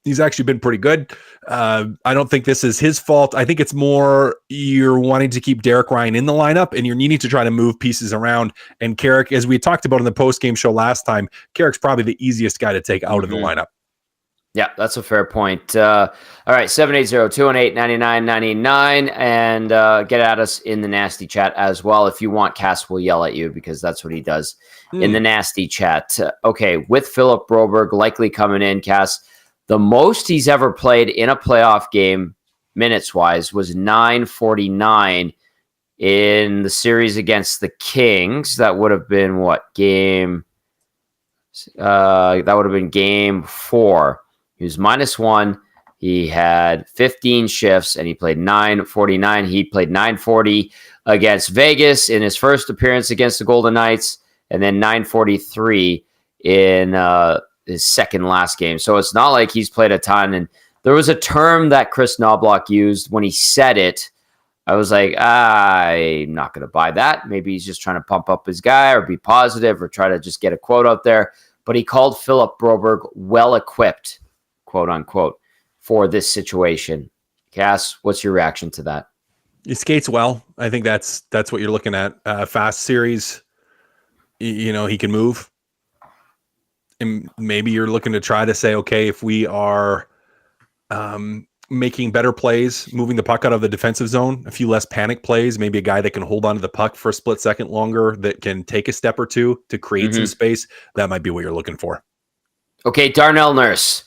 he's actually been pretty good. I don't think this is his fault. I think it's more you're wanting to keep Derek Ryan in the lineup and you're needing to try to move pieces around. And Carrick, as we talked about in the post-game show last time, Carrick's probably the easiest guy to take out of the lineup. Yeah, that's a fair point. All right, 780-218-9999, and get at us in the nasty chat as well. If you want, Kass will yell at you because that's what he does in the nasty chat. Okay, with Phillip Broberg likely coming in, Kass, the most he's ever played in a playoff game, minutes-wise, was 9:49 in the series against the Kings. That would have been what game? That would have been game 4. He was -1. He had 15 shifts, and he played 9:49. He played 9:40 against Vegas in his first appearance against the Golden Knights, and then 9:43 in his second last game. So it's not like he's played a ton. And there was a term that Chris Knobloch used when he said it. I was like, I'm not going to buy that. Maybe he's just trying to pump up his guy or be positive or try to just get a quote out there. But he called Phillip Broberg well-equipped, quote unquote, for this situation. Kass, what's your reaction to that? He skates well. I think that's what you're looking at. Fast series, he can move. And maybe you're looking to try to say, okay, if we are making better plays, moving the puck out of the defensive zone, a few less panic plays, maybe a guy that can hold on to the puck for a split second longer, that can take a step or two to create some space, that might be what you're looking for. Okay, Darnell Nurse.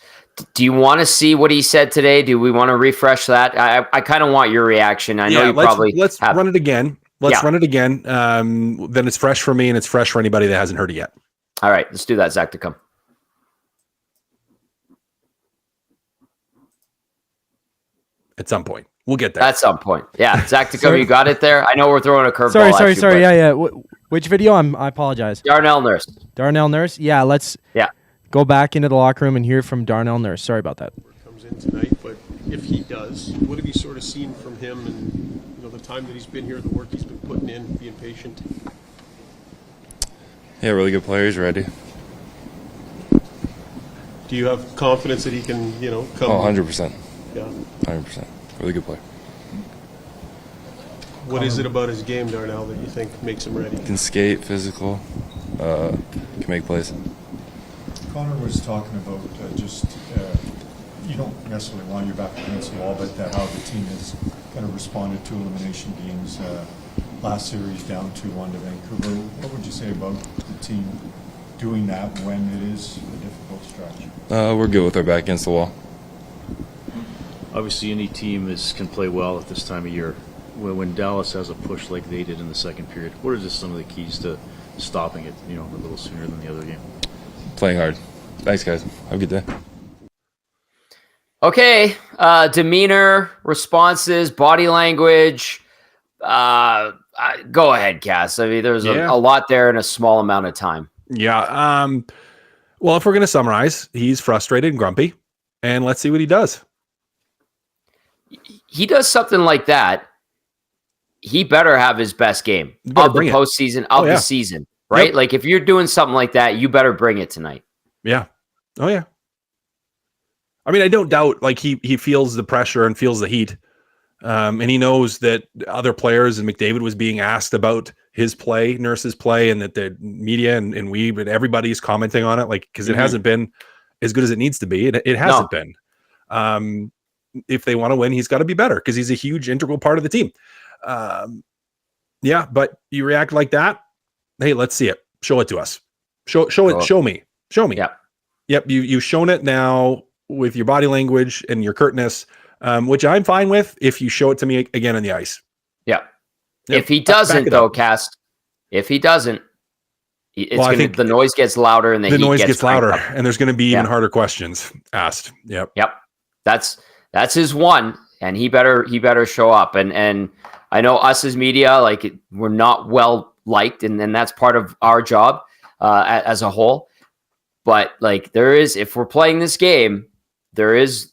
Do you want to see what he said today? Do we want to refresh that? I kind of want your reaction. I know you let's run it again. Run it again. Then it's fresh for me, and it's fresh for anybody that hasn't heard it yet. All right, let's do that, Zach, to come. At some point. We'll get there. At some point. Yeah, Zach, to come, you got it there? I know we're throwing a curveball at you. Sorry. Yeah. Which video? I apologize. Darnell Nurse. Darnell Nurse? Yeah, let's go back into the locker room and hear from Darnell Nurse. Sorry about that. Comes in tonight, but if he does, what have you sort of seen from him and the time that he's been here, the work he's been putting in, being patient? Yeah, really good player. He's ready. Do you have confidence that he can, come? Oh, 100%. Yeah. 100%. Really good player. What is it about his game, Darnell, that you think makes him ready? Can skate, physical, can make plays. Connor was talking about you don't necessarily want your back against the wall, but how the team has kind of responded to elimination games. Last series down 2-1 to Vancouver. What would you say about the team doing that when it is a difficult stretch? We're good with our back against the wall. Obviously, any team can play well at this time of year. When Dallas has a push like they did in the second period, what are just some of the keys to stopping it, a little sooner than the other game? Playing hard. Thanks, guys. Have a good day. Okay, demeanor, responses, body language. Go ahead, Kass. I mean, there's a lot there in a small amount of time. Yeah. Well, if we're going to summarize, he's frustrated and grumpy, and let's see what he does. He does something like that, he better have his best game of the postseason, of the season, right? Yep. Like, if you're doing something like that, you better bring it tonight. Yeah. Oh, yeah. I mean, I don't doubt, like, he feels the pressure and feels the heat. And he knows that other players, and McDavid was being asked about his play, Nurse's play, and that the media and but everybody's commenting on it, like, because it hasn't been as good as it needs to be. It hasn't been. If they want to win, he's got to be better because he's a huge integral part of the team. But you react like that. Hey, let's see it. Show it to us. Show it. Show me. Yep. You've shown it now with your body language and your curtness, which I'm fine with if you show it to me again on the ice. Yeah. If he doesn't, though, Kass, if he doesn't, the noise gets louder and the noise gets louder, and there's going to be even harder questions asked. Yep. That's his one, and he better show up. And I know us as media, like, we're not well liked, and that's part of our job as a whole. But, like, if we're playing this game, there is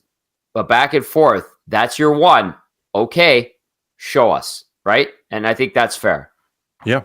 a back and forth. That's your one. Okay, show us, right? And I think that's fair. Yeah.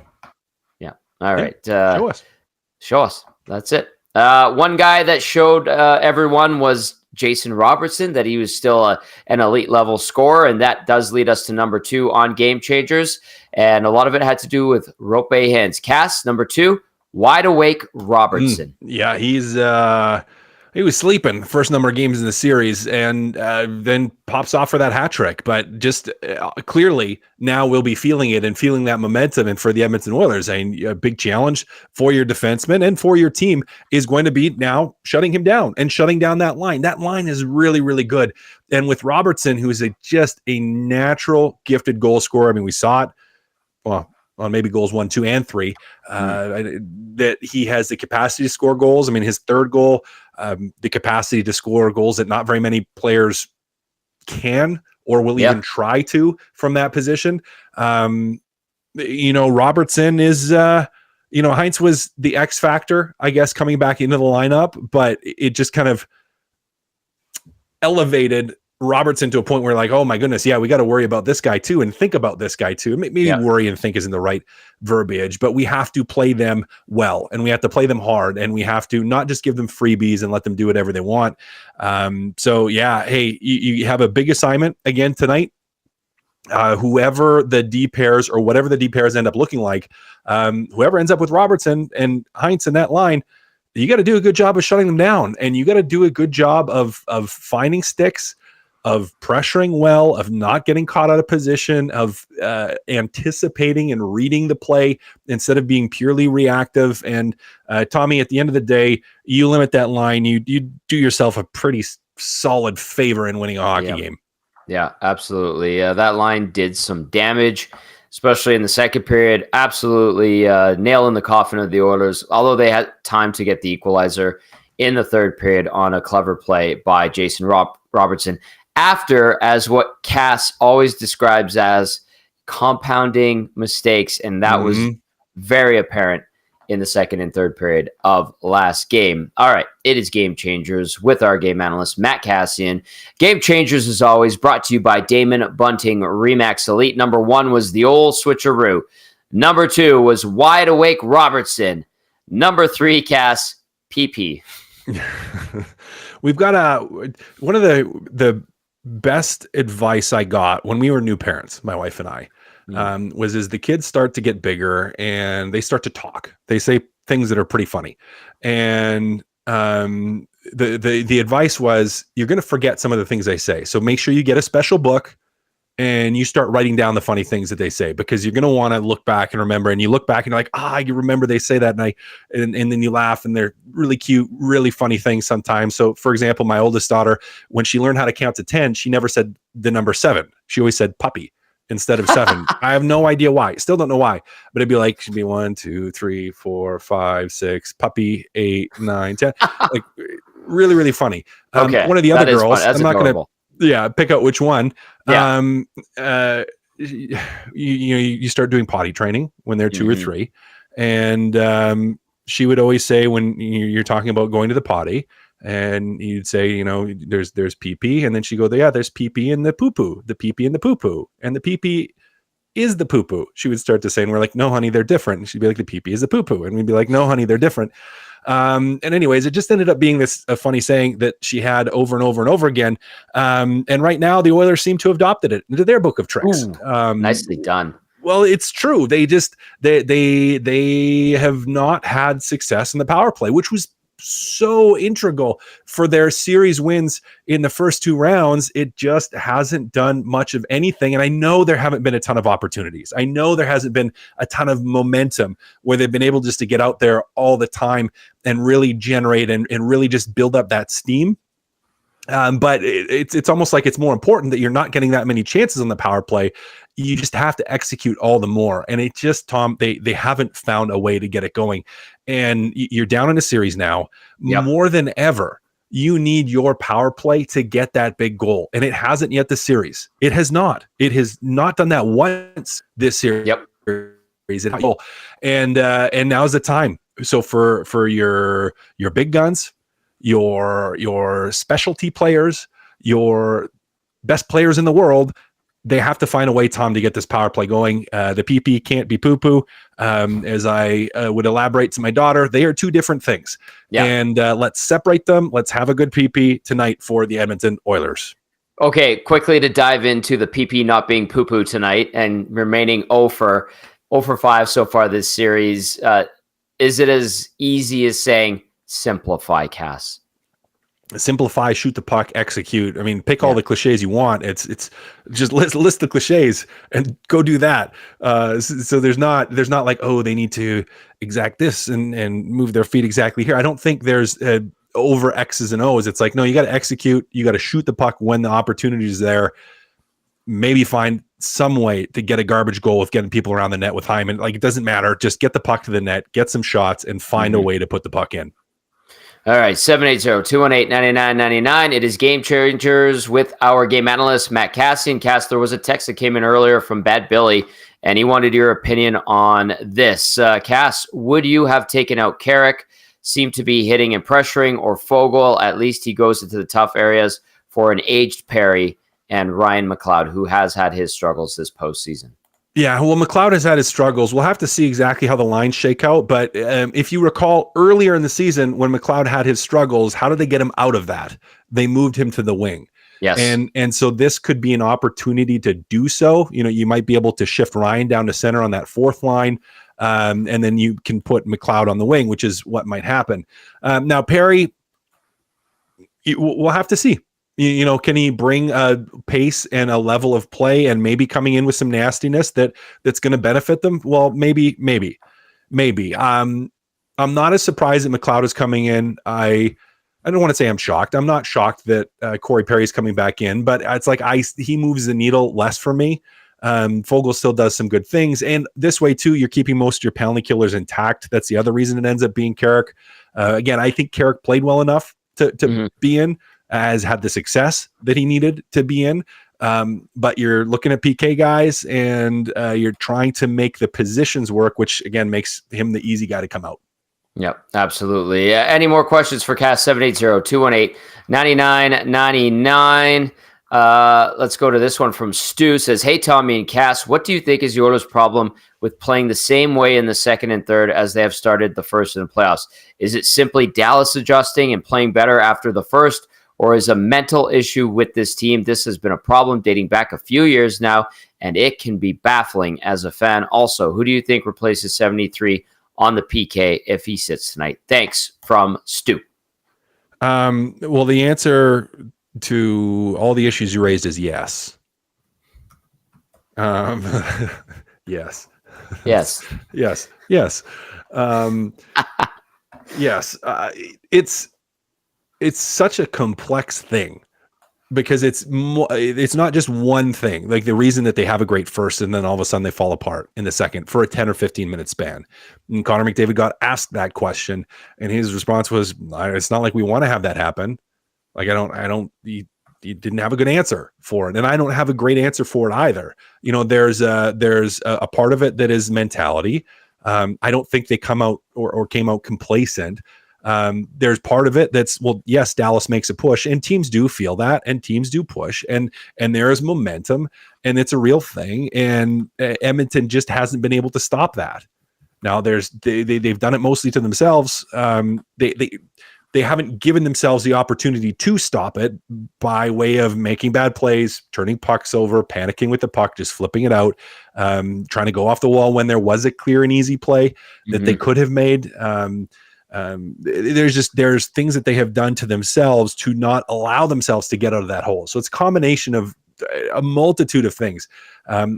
All right. Show us. That's it. One guy that showed everyone was Jason Robertson, that he was still an elite level scorer, and that does lead us to number 2 on Game Changers, and a lot of it had to do with Roope Hintz. Kass, number 2, wide awake Robertson. Yeah, he was sleeping the first number of games in the series, and then pops off for that hat trick. But just clearly now we'll be feeling it and feeling that momentum. And for the Edmonton Oilers, a big challenge for your defenseman and for your team is going to be now shutting him down and shutting down that line. That line is really, really good. And with Robertson, who is just a natural gifted goal scorer. I mean, we saw it on maybe goals 1, 2, and 3, that he has the capacity to score goals. I mean, his third goal, the capacity to score goals that not very many players can or will even try to from that position. Robertson is, Hintz was the X factor, I guess, coming back into the lineup, but it just kind of elevated Robertson to a point where, like, oh my goodness, we got to worry about this guy too and think about this guy too. Maybe worry and think isn't the right verbiage, but we have to play them well, and we have to play them hard, and we have to not just give them freebies and let them do whatever they want. Hey, you have a big assignment again tonight. Whoever the D pairs or whatever the D pairs end up looking like, whoever ends up with Robertson and Hintz in that line, you got to do a good job of shutting them down, and you got to do a good job of finding sticks, of pressuring well, of not getting caught out of position, of anticipating and reading the play instead of being purely reactive. And Tommy, at the end of the day, you limit that line, you do yourself a pretty solid favor in winning a hockey game. Yeah, absolutely. That line did some damage, especially in the second period. Absolutely nail in the coffin of the Oilers, although they had time to get the equalizer in the third period on a clever play by Jason Robertson. After, as what Kass always describes as compounding mistakes, and that was very apparent in the second and third period of last game. All right, it is Game Changers with our game analyst, Matt Kassian. Game Changers, as always, brought to you by Damon Bunting Remax Elite. Number 1 was the old switcheroo. Number 2 was Wide Awake Robertson. Number 3, Kass, PP. We've got one of the best advice I got when we were new parents, my wife and I, was as the kids start to get bigger and they start to talk, they say things that are pretty funny. And the advice was, you're going to forget some of the things they say. So make sure you get a special book and you start writing down the funny things that they say, because you're going to want to look back and remember, and you look back and you're like, you remember they say that, and then you laugh, and they're really cute, really funny things sometimes. So for example, my oldest daughter, when she learned how to count to 10, she never said the number 7. She always said puppy instead of 7. I have no idea why. Still don't know why, but it'd be like, she'd be 1, 2, 3, 4, 5, 6, puppy, 8, 9, 10. Like really, really funny. Okay. One of the other girls, I'm not going to, pick out which one. Yeah. You start doing potty training when they're 2 or 3, and she would always say, when you're talking about going to the potty, and you'd say, there's pee-pee, and then she'd go, there's pee-pee and the poo-poo, the pee-pee and the poo-poo, and the pee-pee is the poo-poo. She would start to say, and we're like, no, honey, they're different. And she'd be like, the pee-pee is the poo-poo, and we'd be like, no, honey, they're different. And anyways, it just ended up being a funny saying that she had over and over and over again. And right now the Oilers seem to have adopted it into their book of tricks. Nicely done. Well, it's true. They have not had success in the power play, which was so integral for their series wins in the first 2 rounds. It just hasn't done much of anything. And I know there haven't been a ton of opportunities. I know there hasn't been a ton of momentum where they've been able just to get out there all the time and really generate and really just build up that steam. But it's almost like it's more important that you're not getting that many chances on the power play. You just have to execute all the more. And it just, Tom, they haven't found a way to get it going. And you're down in a series now. More than ever, you need your power play to get that big goal. And it hasn't yet this series. It has not. It has not done that once this series. And now's the time. So for your big guns, your specialty players, your best players in the world, they have to find a way, Tom, to get this power play going. The PP can't be poo-poo. As I would elaborate to my daughter, they are 2 different things. And let's separate them. Let's have a good PP tonight for the Edmonton Oilers. Okay, quickly to dive into the PP not being poo-poo tonight and remaining 0 for 5 so far this series. Is it as easy as saying simplify, Kass? Simplify, shoot the puck, execute. I mean, pick all the cliches you want. It's just list the cliches and go do that. So there's not like, they need to exact this and move their feet exactly here. I don't think there's over X's and O's. It's like, no, you got to execute. You got to shoot the puck when the opportunity is there. Maybe find some way to get a garbage goal with getting people around the net with Hyman. Like, it doesn't matter. Just get the puck to the net, get some shots, and find a way to put the puck in. All right, 780-218-9999. It is Game Changers with our game analyst, Matt Kassian. Kass, there was a text that came in earlier from Bad Billy, and he wanted your opinion on this. Kass, would you have taken out Carrick? Seemed to be hitting and pressuring, or Foegele? At least he goes into the tough areas for an aged Perry and Ryan McLeod, who has had his struggles this postseason. Yeah, well, McLeod has had his struggles. We'll have to see exactly how the lines shake out. But if you recall earlier in the season when McLeod had his struggles, how did they get him out of that? They moved him to the wing. Yes. And so this could be an opportunity to do so. You might be able to shift Ryan down to center on that 4th line. And then you can put McLeod on the wing, which is what might happen. Now, Perry, we'll have to see. Can he bring a pace and a level of play and maybe coming in with some nastiness that's going to benefit them? Well, maybe. I'm not as surprised that McLeod is coming in. I don't want to say I'm shocked. I'm not shocked that Corey Perry's coming back in, but it's like he moves the needle less for me. Foegele still does some good things. And this way too, you're keeping most of your penalty killers intact. That's the other reason it ends up being Carrick. Again, I think Carrick played well enough to be in, has had the success that he needed to be in. But you're looking at PK guys and you're trying to make the positions work, which again makes him the easy guy to come out. Yep, absolutely. Any more questions for Kass? 780-218-9999. Let's go to this one from Stu. Says, hey, Tommy and Kass, what do you think is the Oilers' problem with playing the same way in the second and third as they have started the first in the playoffs? Is it simply Dallas adjusting and playing better after the first, or is a mental issue with this team? This has been a problem dating back a few years now, and it can be baffling as a fan. Also, who do you think replaces 73 on the PK if he sits tonight? Thanks, from Stu. Well, the answer to all the issues you raised is yes. Yes. Yes. Yes. Yes. Yes. It's such a complex thing because it's not just one thing. Like the reason that they have a great first and then all of a sudden they fall apart in the second for a 10 or 15 minute span. And Connor McDavid got asked that question and his response was, it's not like we want to have that happen. Like he didn't have a good answer for it. And I don't have a great answer for it either. There's a part of it that is mentality. I don't think they come out or came out complacent. There's part of it that's, well, yes, Dallas makes a push and teams do feel that and teams do push and there is momentum and it's a real thing. And Edmonton just hasn't been able to stop that. Now they've done it mostly to themselves. They haven't given themselves the opportunity to stop it by way of making bad plays, turning pucks over, panicking with the puck, just flipping it out, trying to go off the wall when there was a clear and easy play that they could have made. There's things that they have done to themselves to not allow themselves to get out of that hole. So it's a combination of a multitude of things.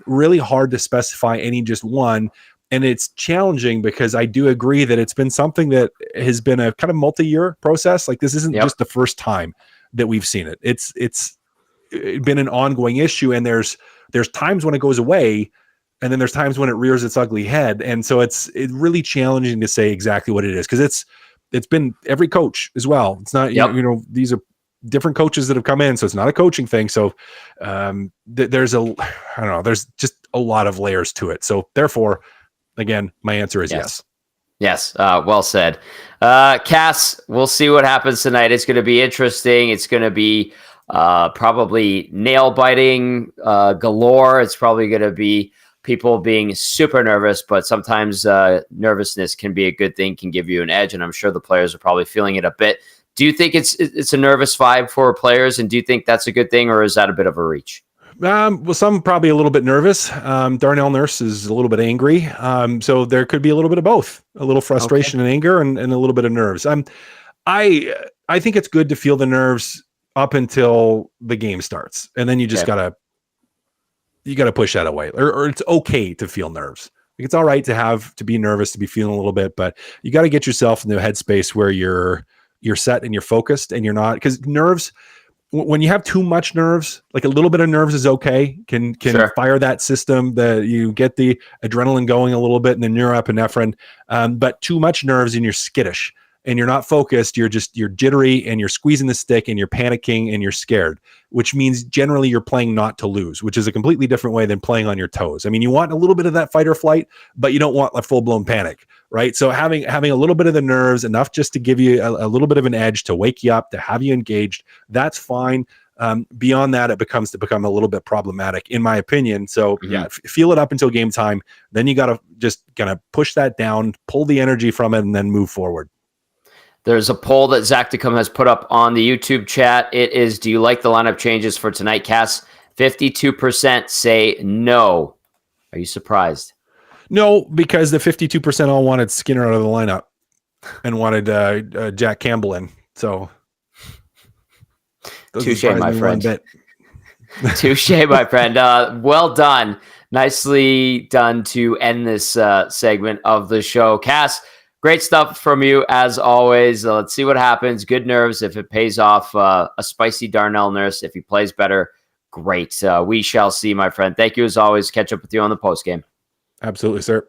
Really hard to specify any just one. And it's challenging because I do agree that it's been something that has been a kind of multi-year process. Like this isn't just the first time that we've seen it. It's been an ongoing issue. And there's times when it goes away and then there's times when it rears its ugly head. And so it's really challenging to say exactly what it is. Cause it's been every coach as well. It's not, these are different coaches that have come in. So it's not a coaching thing. So there's just a lot of layers to it. So therefore, again, my answer is yes. Yes. Well said. Kass, we'll see what happens tonight. It's going to be interesting. It's going to be probably nail biting galore. It's probably going to be people being super nervous, but sometimes nervousness can be a good thing, can give you an edge. And I'm sure the players are probably feeling it a bit. Do you think it's a nervous vibe for players? And do you think that's a good thing, or is that a bit of a reach? Well, some probably a little bit nervous. Darnell Nurse is a little bit angry. So there could be a little bit of both, a little frustration and anger and a little bit of nerves. I think it's good to feel the nerves up until the game starts. And then you just gotta push that away, or it's okay to feel nerves. Like it's all right to be nervous, to be feeling a little bit, but you got to get yourself in the headspace where you're set and you're focused and you're not, because nerves, when you have too much nerves, like a little bit of nerves is okay, can fire that system, that you get the adrenaline going a little bit and the norepinephrine. But too much nerves and you're skittish and you're not focused, you're jittery and you're squeezing the stick and you're panicking and you're scared, which means generally you're playing not to lose, which is a completely different way than playing on your toes. I mean, you want a little bit of that fight or flight, but you don't want a full-blown panic, right? So having a little bit of the nerves, enough just to give you a little bit of an edge, to wake you up, to have you engaged, that's fine. Beyond that, it becomes a little bit problematic, in my opinion. So feel it up until game time. Then you got to just kind of push that down, pull the energy from it, and then move forward. There's a poll that Zach DeCum has put up on the YouTube chat. It is, do you like the lineup changes for tonight, Kass? 52% say no. Are you surprised? No, because the 52% all wanted Skinner out of the lineup and wanted Jack Campbell in. So touche, my friend. Bit. Touche, my friend. Well done. Nicely done to end this segment of the show. Kass, great stuff from you as always. Let's see what happens. Good nerves if it pays off. A spicy Darnell Nurse. If he plays better, great. We shall see, my friend. Thank you as always. Catch up with you on the postgame. Absolutely, sir.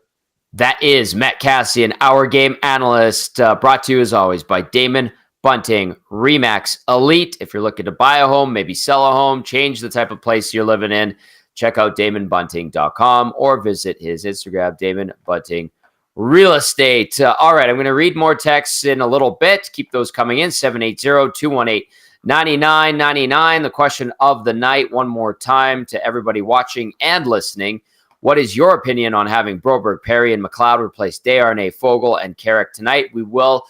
That is Matt Kassian, our game analyst, brought to you as always by Damon Bunting, Remax Elite. If you're looking to buy a home, maybe sell a home, change the type of place you're living in, check out DamonBunting.com or visit his Instagram, Damon Bunting Real Estate. All right, I'm going to read more texts in a little bit. Keep those coming in, 780-218-9999. The question of the night, one more time to everybody watching and listening. What is your opinion on having Broberg, Perry, and McLeod replace Desharnais, Foegele, and Carrick tonight? We will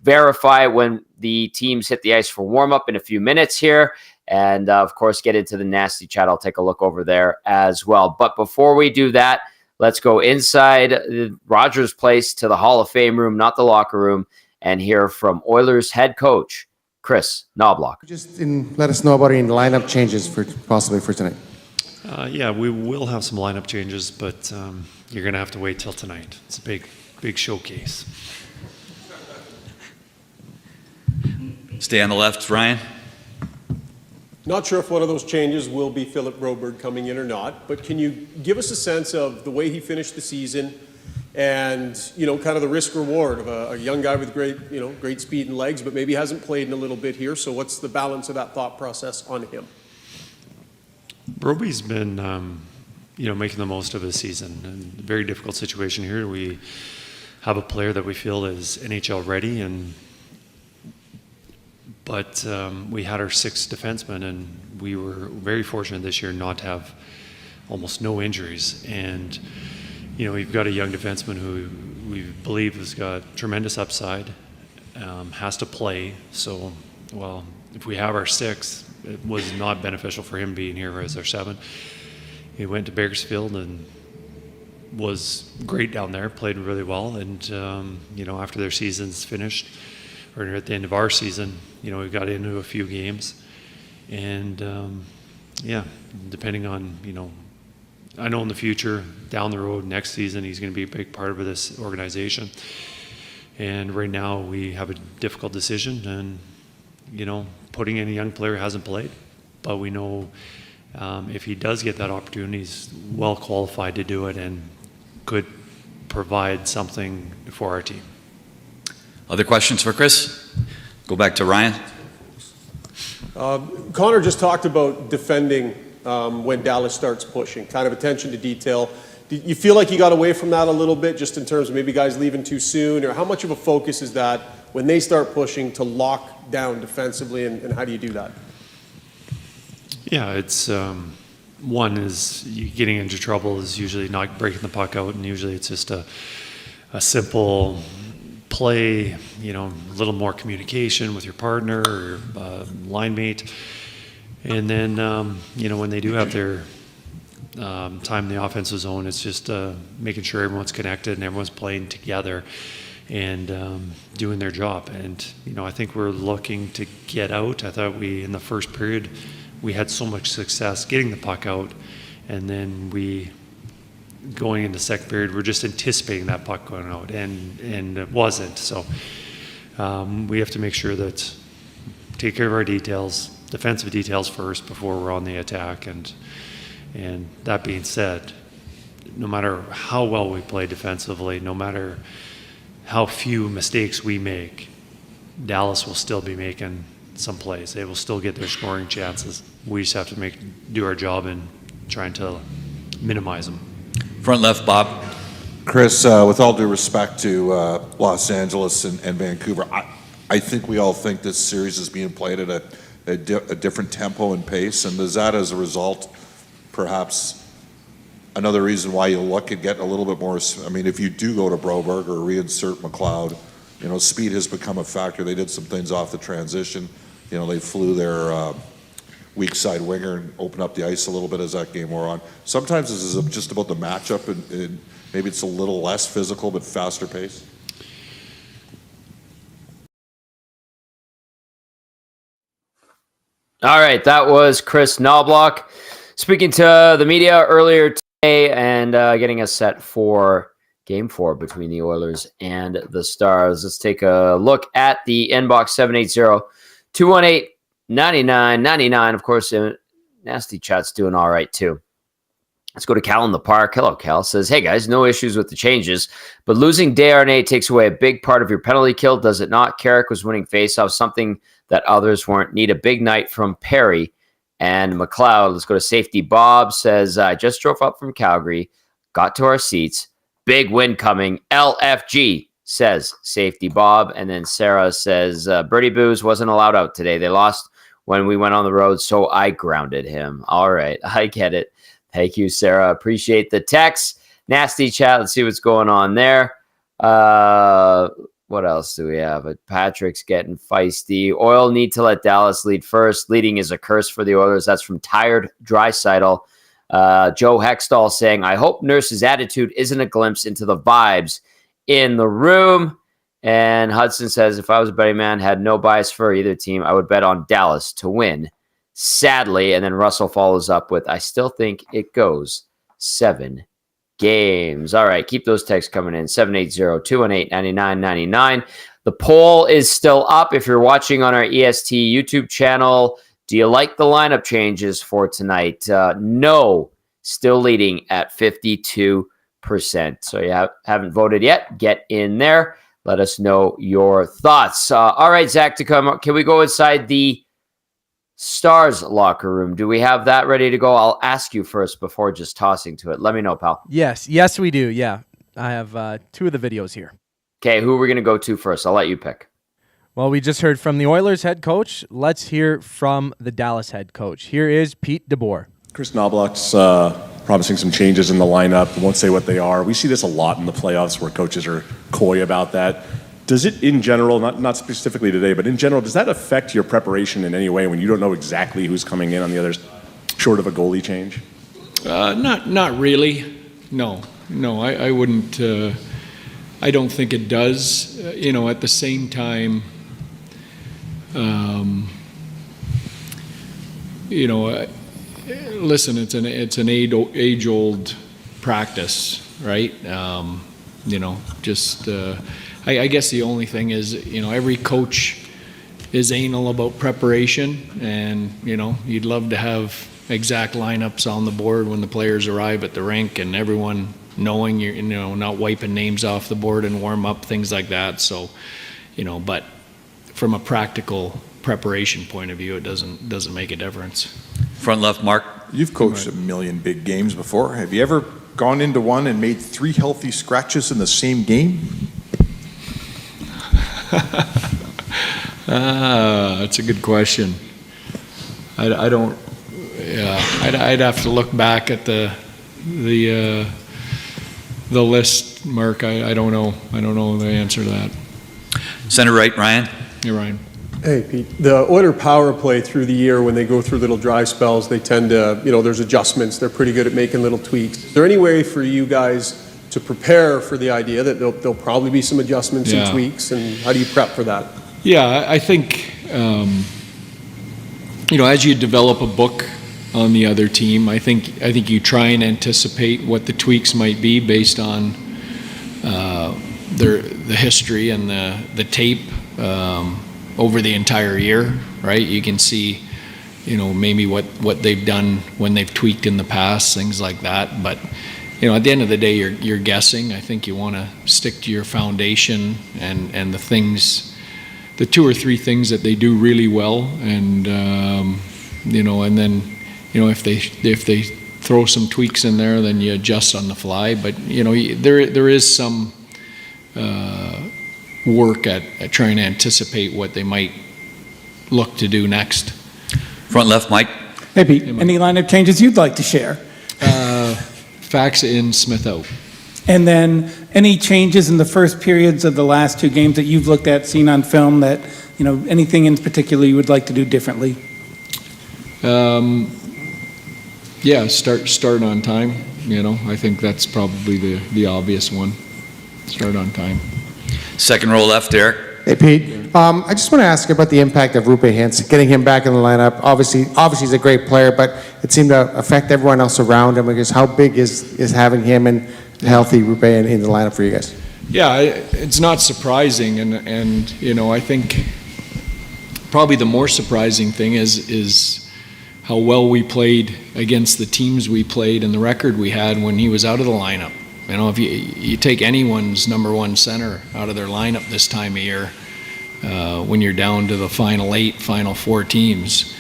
verify when the teams hit the ice for warm-up in a few minutes here. And, of course, get into the nasty chat. I'll take a look over there as well. But before we do that, let's go inside Rogers Place to the Hall of Fame room, not the locker room, and hear from Oilers head coach Chris Knobloch. Let us know about any lineup changes possibly for tonight. Yeah, we will have some lineup changes, but you're going to have to wait till tonight. It's a big showcase. Stay on the left, Ryan. Not sure if one of those changes will be Phillip Broberg coming in or not, but can you give us a sense of the way he finished the season and, kind of the risk reward of a young guy with great speed and legs, but maybe hasn't played in a little bit here. So what's the balance of that thought process on him? Broby's been, making the most of his season. And a very difficult situation here. We have a player that we feel is NHL ready, but we had our sixth defenseman, and we were very fortunate this year not to have almost no injuries. And, we've got a young defenseman who we believe has got tremendous upside, has to play. So, if we have our sixth, it was not beneficial for him being here as our seventh. He went to Bakersfield and was great down there, played really well. And, after their season's finished, or at the end of our season, we got into a few games. And, depending on, I know in the future, down the road, next season, he's going to be a big part of this organization. And right now we have a difficult decision, and, putting in a young player who hasn't played. But we know if he does get that opportunity, he's well qualified to do it and could provide something for our team. Other questions for Chris? Go back to Ryan. Connor just talked about defending when Dallas starts pushing, kind of attention to detail. Do you feel like you got away from that a little bit, just in terms of maybe guys leaving too soon? Or how much of a focus is that when they start pushing to lock down defensively, and how do you do that? Yeah, it's one is you getting into trouble is usually not breaking the puck out, and usually it's just a simple play, a little more communication with your partner or line mate. And then, when they do have their time in the offensive zone, it's just making sure everyone's connected and everyone's playing together and doing their job. And, I think we're looking to get out. I thought in the first period, we had so much success getting the puck out, and then going into the second period, we're just anticipating that puck going out, and it wasn't. So we have to make sure that take care of our details, defensive details first before we're on the attack. And that being said, no matter how well we play defensively, no matter how few mistakes we make, Dallas will still be making some plays. They will still get their scoring chances. We just have to do our job in trying to minimize them. Front left, Bob. Chris, with all due respect to Los Angeles and Vancouver, I think we all think this series is being played at a different tempo and pace, and is that as a result perhaps another reason why you look at getting a little bit more? I mean, if you do go to Broberg or reinsert McLeod, speed has become a factor. They did some things off the transition. They flew their weak side winger and open up the ice a little bit as that game wore on. Sometimes this is just about the matchup, and maybe it's a little less physical but faster pace. All right, that was Chris Knobloch speaking to the media earlier today and getting us set for Game 4 between the Oilers and the Stars. Let's take a look at the inbox 780-218-9999. Of course, Nasty Chat's doing all right, too. Let's go to Cal in the park. Hello, Cal. Says, hey, guys, no issues with the changes, but losing Desharnais takes away a big part of your penalty kill, does it not? Carrick was winning faceoff, something that others weren't. Need a big night from Perry and McLeod. Let's go to Safety Bob. Says, I just drove up from Calgary, got to our seats. Big win coming. LFG, says Safety Bob. And then Sarah says, Birdie Booze wasn't allowed out today. They lost when we went on the road, so I grounded him. All right, I get it. Thank you, Sarah. Appreciate the text. Nasty Chat. Let's see what's going on there. What else do we have? Patrick's getting feisty. Oil need to let Dallas lead first. Leading is a curse for the Oilers. That's from Tired Dreisaitl. Joe Hextall saying, I hope Nurse's attitude isn't a glimpse into the vibes in the room. And Hudson says, if I was a betting man, had no bias for either team, I would bet on Dallas to win. Sadly. And then Russell follows up with, I still think it goes 7 games. All right, keep those texts coming in. 780-218-9999. The poll is still up. If you're watching on our EST YouTube channel, do you like the lineup changes for tonight? No, still leading at 52%. So you haven't voted yet. Get in there. Let us know your thoughts. All right, Zach, can we go inside the Stars locker room? Do we have that ready to go? I'll ask you first before just tossing to it. Let me know, pal. Yes, we do. Yeah, I have 2 of the videos here. Okay, who are we going to go to first? I'll let you pick. Well, we just heard from the Oilers head coach. Let's hear from the Dallas head coach. Here is Pete DeBoer. Chris Knobloch's promising some changes in the lineup. I won't say what they are. We see this a lot in the playoffs where coaches are coy about that. Does it, in general, not specifically today, but in general, does that affect your preparation in any way when you don't know exactly who's coming in on the other side, short of a goalie change? Not really. No, I wouldn't. I don't think it does. At the same time, listen, it's an age-old practice, right? I guess the only thing is, every coach is anal about preparation, and, you'd love to have exact lineups on the board when the players arrive at the rink and everyone knowing you're, not wiping names off the board and warm up, things like that. So, but from a practical preparation point of view, it doesn't make a difference. Front left, Mark. You've coached a million big games before. Have you ever gone into one and made 3 healthy scratches in the same game? That's a good question. I don't. Yeah, I'd have to look back at the list, Mark. I don't know. I don't know the answer to that. Center right, Ryan. Hey, Ryan. Hey, Pete. The Oiler power play through the year, when they go through little dry spells, they tend to, there's adjustments. They're pretty good at making little tweaks. Is there any way for you guys to prepare for the idea that there'll probably be some adjustments and tweaks, and how do you prep for that? Yeah, I think, as you develop a book on the other team, I think you try and anticipate what the tweaks might be based on the history and the tape over the entire year, right? You can see, maybe what they've done when they've tweaked in the past, things like that. But, at the end of the day, you're guessing. I think you want to stick to your foundation and the things, the 2 or 3 things that they do really well, and and then if they throw some tweaks in there, then you adjust on the fly. But there is some work at trying to anticipate what they might look to do next. Front left, Mike. Hey, Pete. Any lineup changes you'd like to share? Fax in, Smith out. And then any changes in the first periods of the last 2 games that you've looked at, seen on film, that anything in particular you would like to do differently? Yeah, start on time. I think that's probably the obvious one. Start on time. Second row left, Derek. Hey, Pete. I just want to ask about the impact of Roope Hintz, getting him back in the lineup. Obviously he's a great player, but it seemed to affect everyone else around him. I guess how big is having him and healthy Roope in the lineup for you guys? Yeah, it's not surprising, and I think probably the more surprising thing is how well we played against the teams we played and the record we had when he was out of the lineup. If you take anyone's number one center out of their lineup this time of year, when you're down to the final 8, final 4 teams,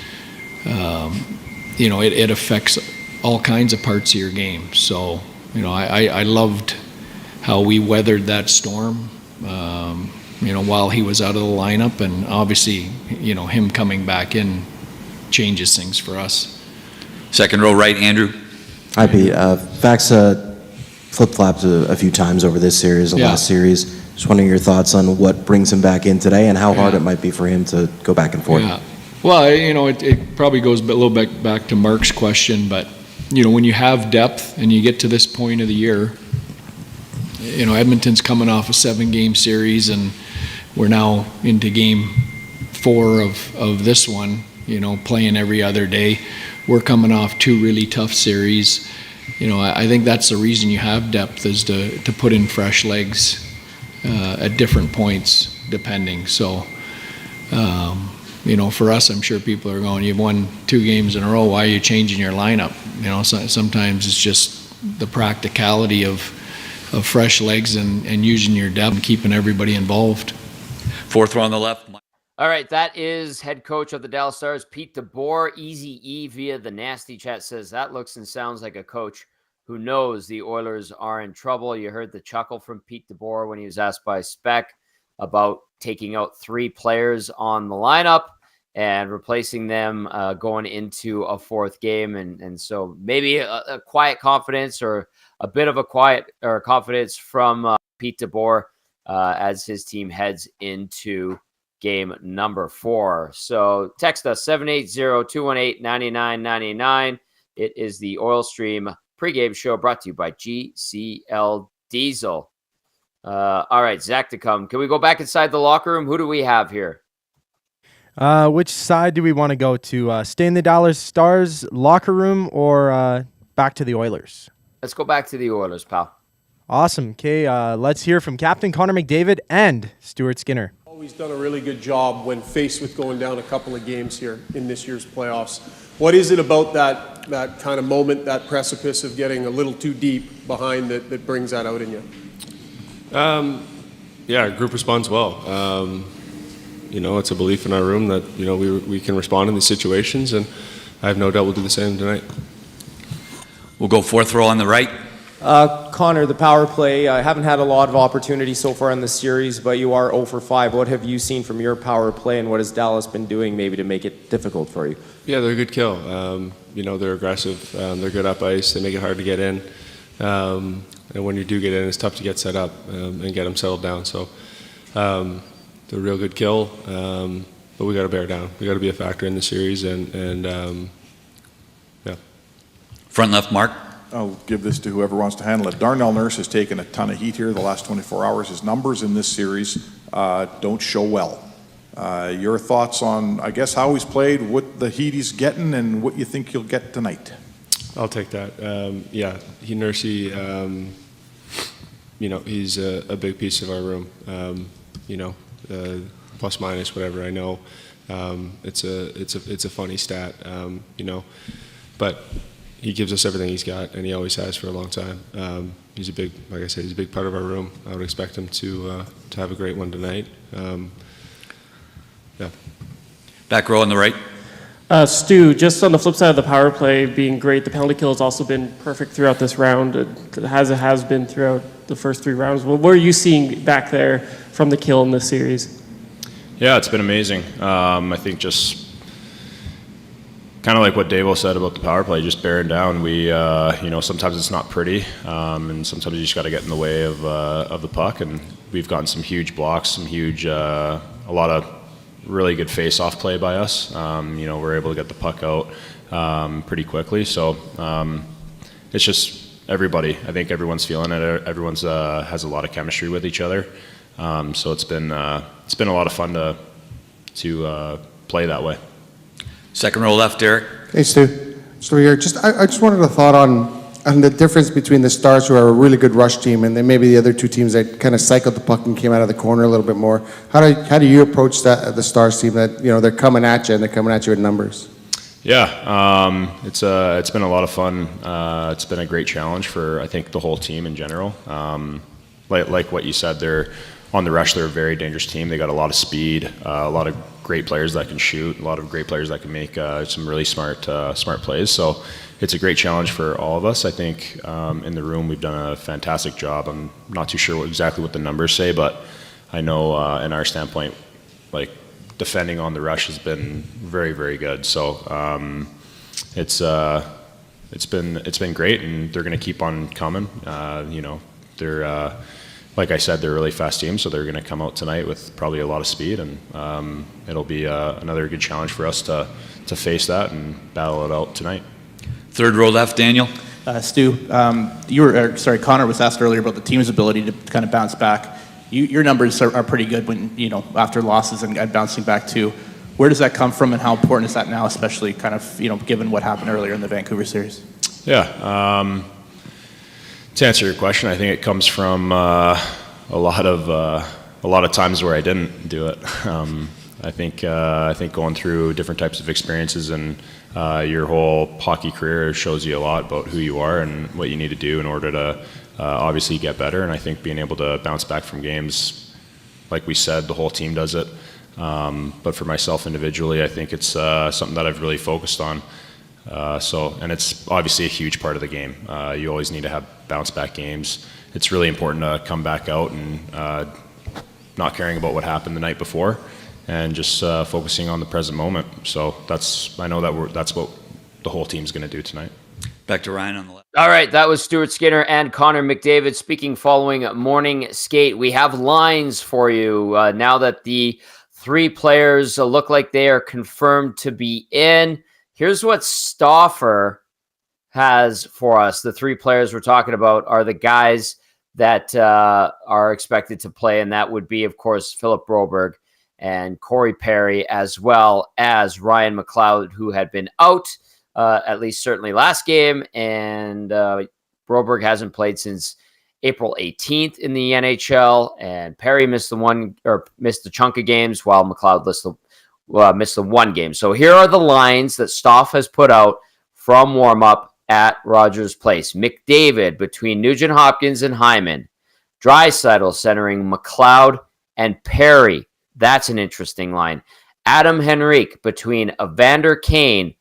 it affects all kinds of parts of your game. So, I loved how we weathered that storm, while he was out of the lineup, and obviously, him coming back in changes things for us. Second row right, Andrew. Hi, Pete. Vax flip-flopped a few times over this series, the last series. Just wondering your thoughts on what brings him back in today and how hard it might be for him to go back and forth. Yeah. Well, it probably goes a little bit back to Mark's question, but, when you have depth and you get to this point of the year, Edmonton's coming off a 7-game series, and we're now into game 4 of this one, playing every other day. We're coming off 2 really tough series. I think that's the reason you have depth, is to put in fresh legs at different points, depending. So, for us, I'm sure people are going, you've won 2 games in a row, why are you changing your lineup? Sometimes it's just the practicality of fresh legs and using your depth and keeping everybody involved. Fourth row on the left. All right, that is head coach of the Dallas Stars, Pete DeBoer. Easy E via the Nasty Chat says that looks and sounds like a coach who knows the Oilers are in trouble. You heard the chuckle from Pete DeBoer when he was asked by Spec about taking out 3 players on the lineup and replacing them going into a 4th game. And so maybe a quiet confidence, or a bit of a quiet or confidence from Pete DeBoer as his team heads into game number 4. So text us 780-218-9999. It is the Oil Stream pregame show brought to you by GCL Diesel. All right, Zach to come. Can we go back inside the locker room? Who do we have here? Which side do we want to go to? Stay in the Dallas Stars locker room, or back to the Oilers? Let's go back to the Oilers, pal. Awesome. Okay, let's hear from Captain Connor McDavid and Stuart Skinner. Always done a really good job when faced with going down a couple of games here in this year's playoffs. What is it about that kind of moment, that precipice of getting a little too deep behind that brings that out in you? Group responds well. It's a belief in our room that, we can respond in these situations, and I have no doubt we'll do the same tonight. We'll go fourth row on the right. Connor, the power play, haven't had a lot of opportunity so far in the series, but you are 0 for 5. What have you seen from your power play, and what has Dallas been doing maybe to make it difficult for you? Yeah, they're a good kill. They're aggressive. They're good up ice. They make it hard to get in. And when you do get in, it's tough to get set up and get them settled down. So they're a real good kill, but we got to bear down. We got to be a factor in the series, and yeah. Front left, Mark. I'll give this to whoever wants to handle it. Darnell Nurse has taken a ton of heat here the last 24 hours. His numbers in this series don't show well. Your thoughts on, I guess, how he's played, what the heat he's getting, and what you think he'll get tonight? I'll take that. Nursey, he's a big piece of our room. Plus minus whatever. I know it's a funny stat. But he gives us everything he's got, and he always has for a long time. He's a big, like I said, he's a big part of our room. I would expect him to have a great one tonight. Yeah. Back row on the right. Stu, just on the flip side of the power play being great, the penalty kill has also been perfect throughout this round, as it has been throughout the first 3 rounds. What are you seeing back there from the kill in this series? Yeah, it's been amazing. I think just kind of like what Davo said about the power play, just bearing down. We, sometimes it's not pretty, and sometimes you just got to get in the way of the puck. And we've gotten some huge blocks, a lot of really good face-off play by us. We're able to get the puck out pretty quickly. So it's just everybody. I think everyone's feeling it. Everyone's has a lot of chemistry with each other. So it's been a lot of fun to play that way. Second row left, Derek. Hey, Stu. Stu here. I just wanted a thought on the difference between the Stars, who are a really good rush team, and then maybe the other two teams that kind of cycled the puck and came out of the corner a little bit more. How do you approach the Stars team that they're coming at you and they're coming at you with numbers? Yeah, it's been a lot of fun. It's been a great challenge for, I think, the whole team in general. Like what you said, they're on the rush. They're a very dangerous team. They got a lot of speed, a lot of great players that can shoot, a lot of great players that can make some really smart plays. So it's a great challenge for all of us. I think in the room we've done a fantastic job. I'm not too sure exactly what the numbers say, but I know in our standpoint, like, defending on the rush has been very, very good. So it's been great, and they're going to keep on coming. They're like I said, they're a really fast team, so they're going to come out tonight with probably a lot of speed, and it'll be another good challenge for us to face that and battle it out tonight. Third row left, Daniel. Stu, Connor was asked earlier about the team's ability to kind of bounce back. Your numbers are pretty good when after losses and bouncing back too. Where does that come from, and how important is that now, especially kind of given what happened earlier in the Vancouver series? Yeah. To answer your question, I think it comes from a lot of times where I didn't do it. I think going through different types of experiences and your whole hockey career shows you a lot about who you are and what you need to do in order to obviously get better. And I think being able to bounce back from games, like we said, the whole team does it. But for myself individually, I think it's something that I've really focused on. And it's obviously a huge part of the game. You always need to have bounce back games. It's really important to come back out and not caring about what happened the night before, and just focusing on the present moment. So I know that's what the whole team's going to do tonight. Back to Ryan on the left. All right, that was Stuart Skinner and Connor McDavid speaking following morning skate. We have lines for you now that the three players look like they are confirmed to be in. Here's what Stauffer has for us. The three players we're talking about are the guys that are expected to play, and that would be, of course, Phillip Broberg and Corey Perry, as well as Ryan McLeod, who had been out, at least certainly last game, and Broberg hasn't played since April 18th in the NHL, and Perry missed a chunk of games, while McLeod missed the one game. So here are the lines that Staff has put out from warm-up at Rogers Place. McDavid between Nugent Hopkins and Hyman. Draisaitl centering McLeod and Perry. That's an interesting line. Adam Henrique between Evander Kane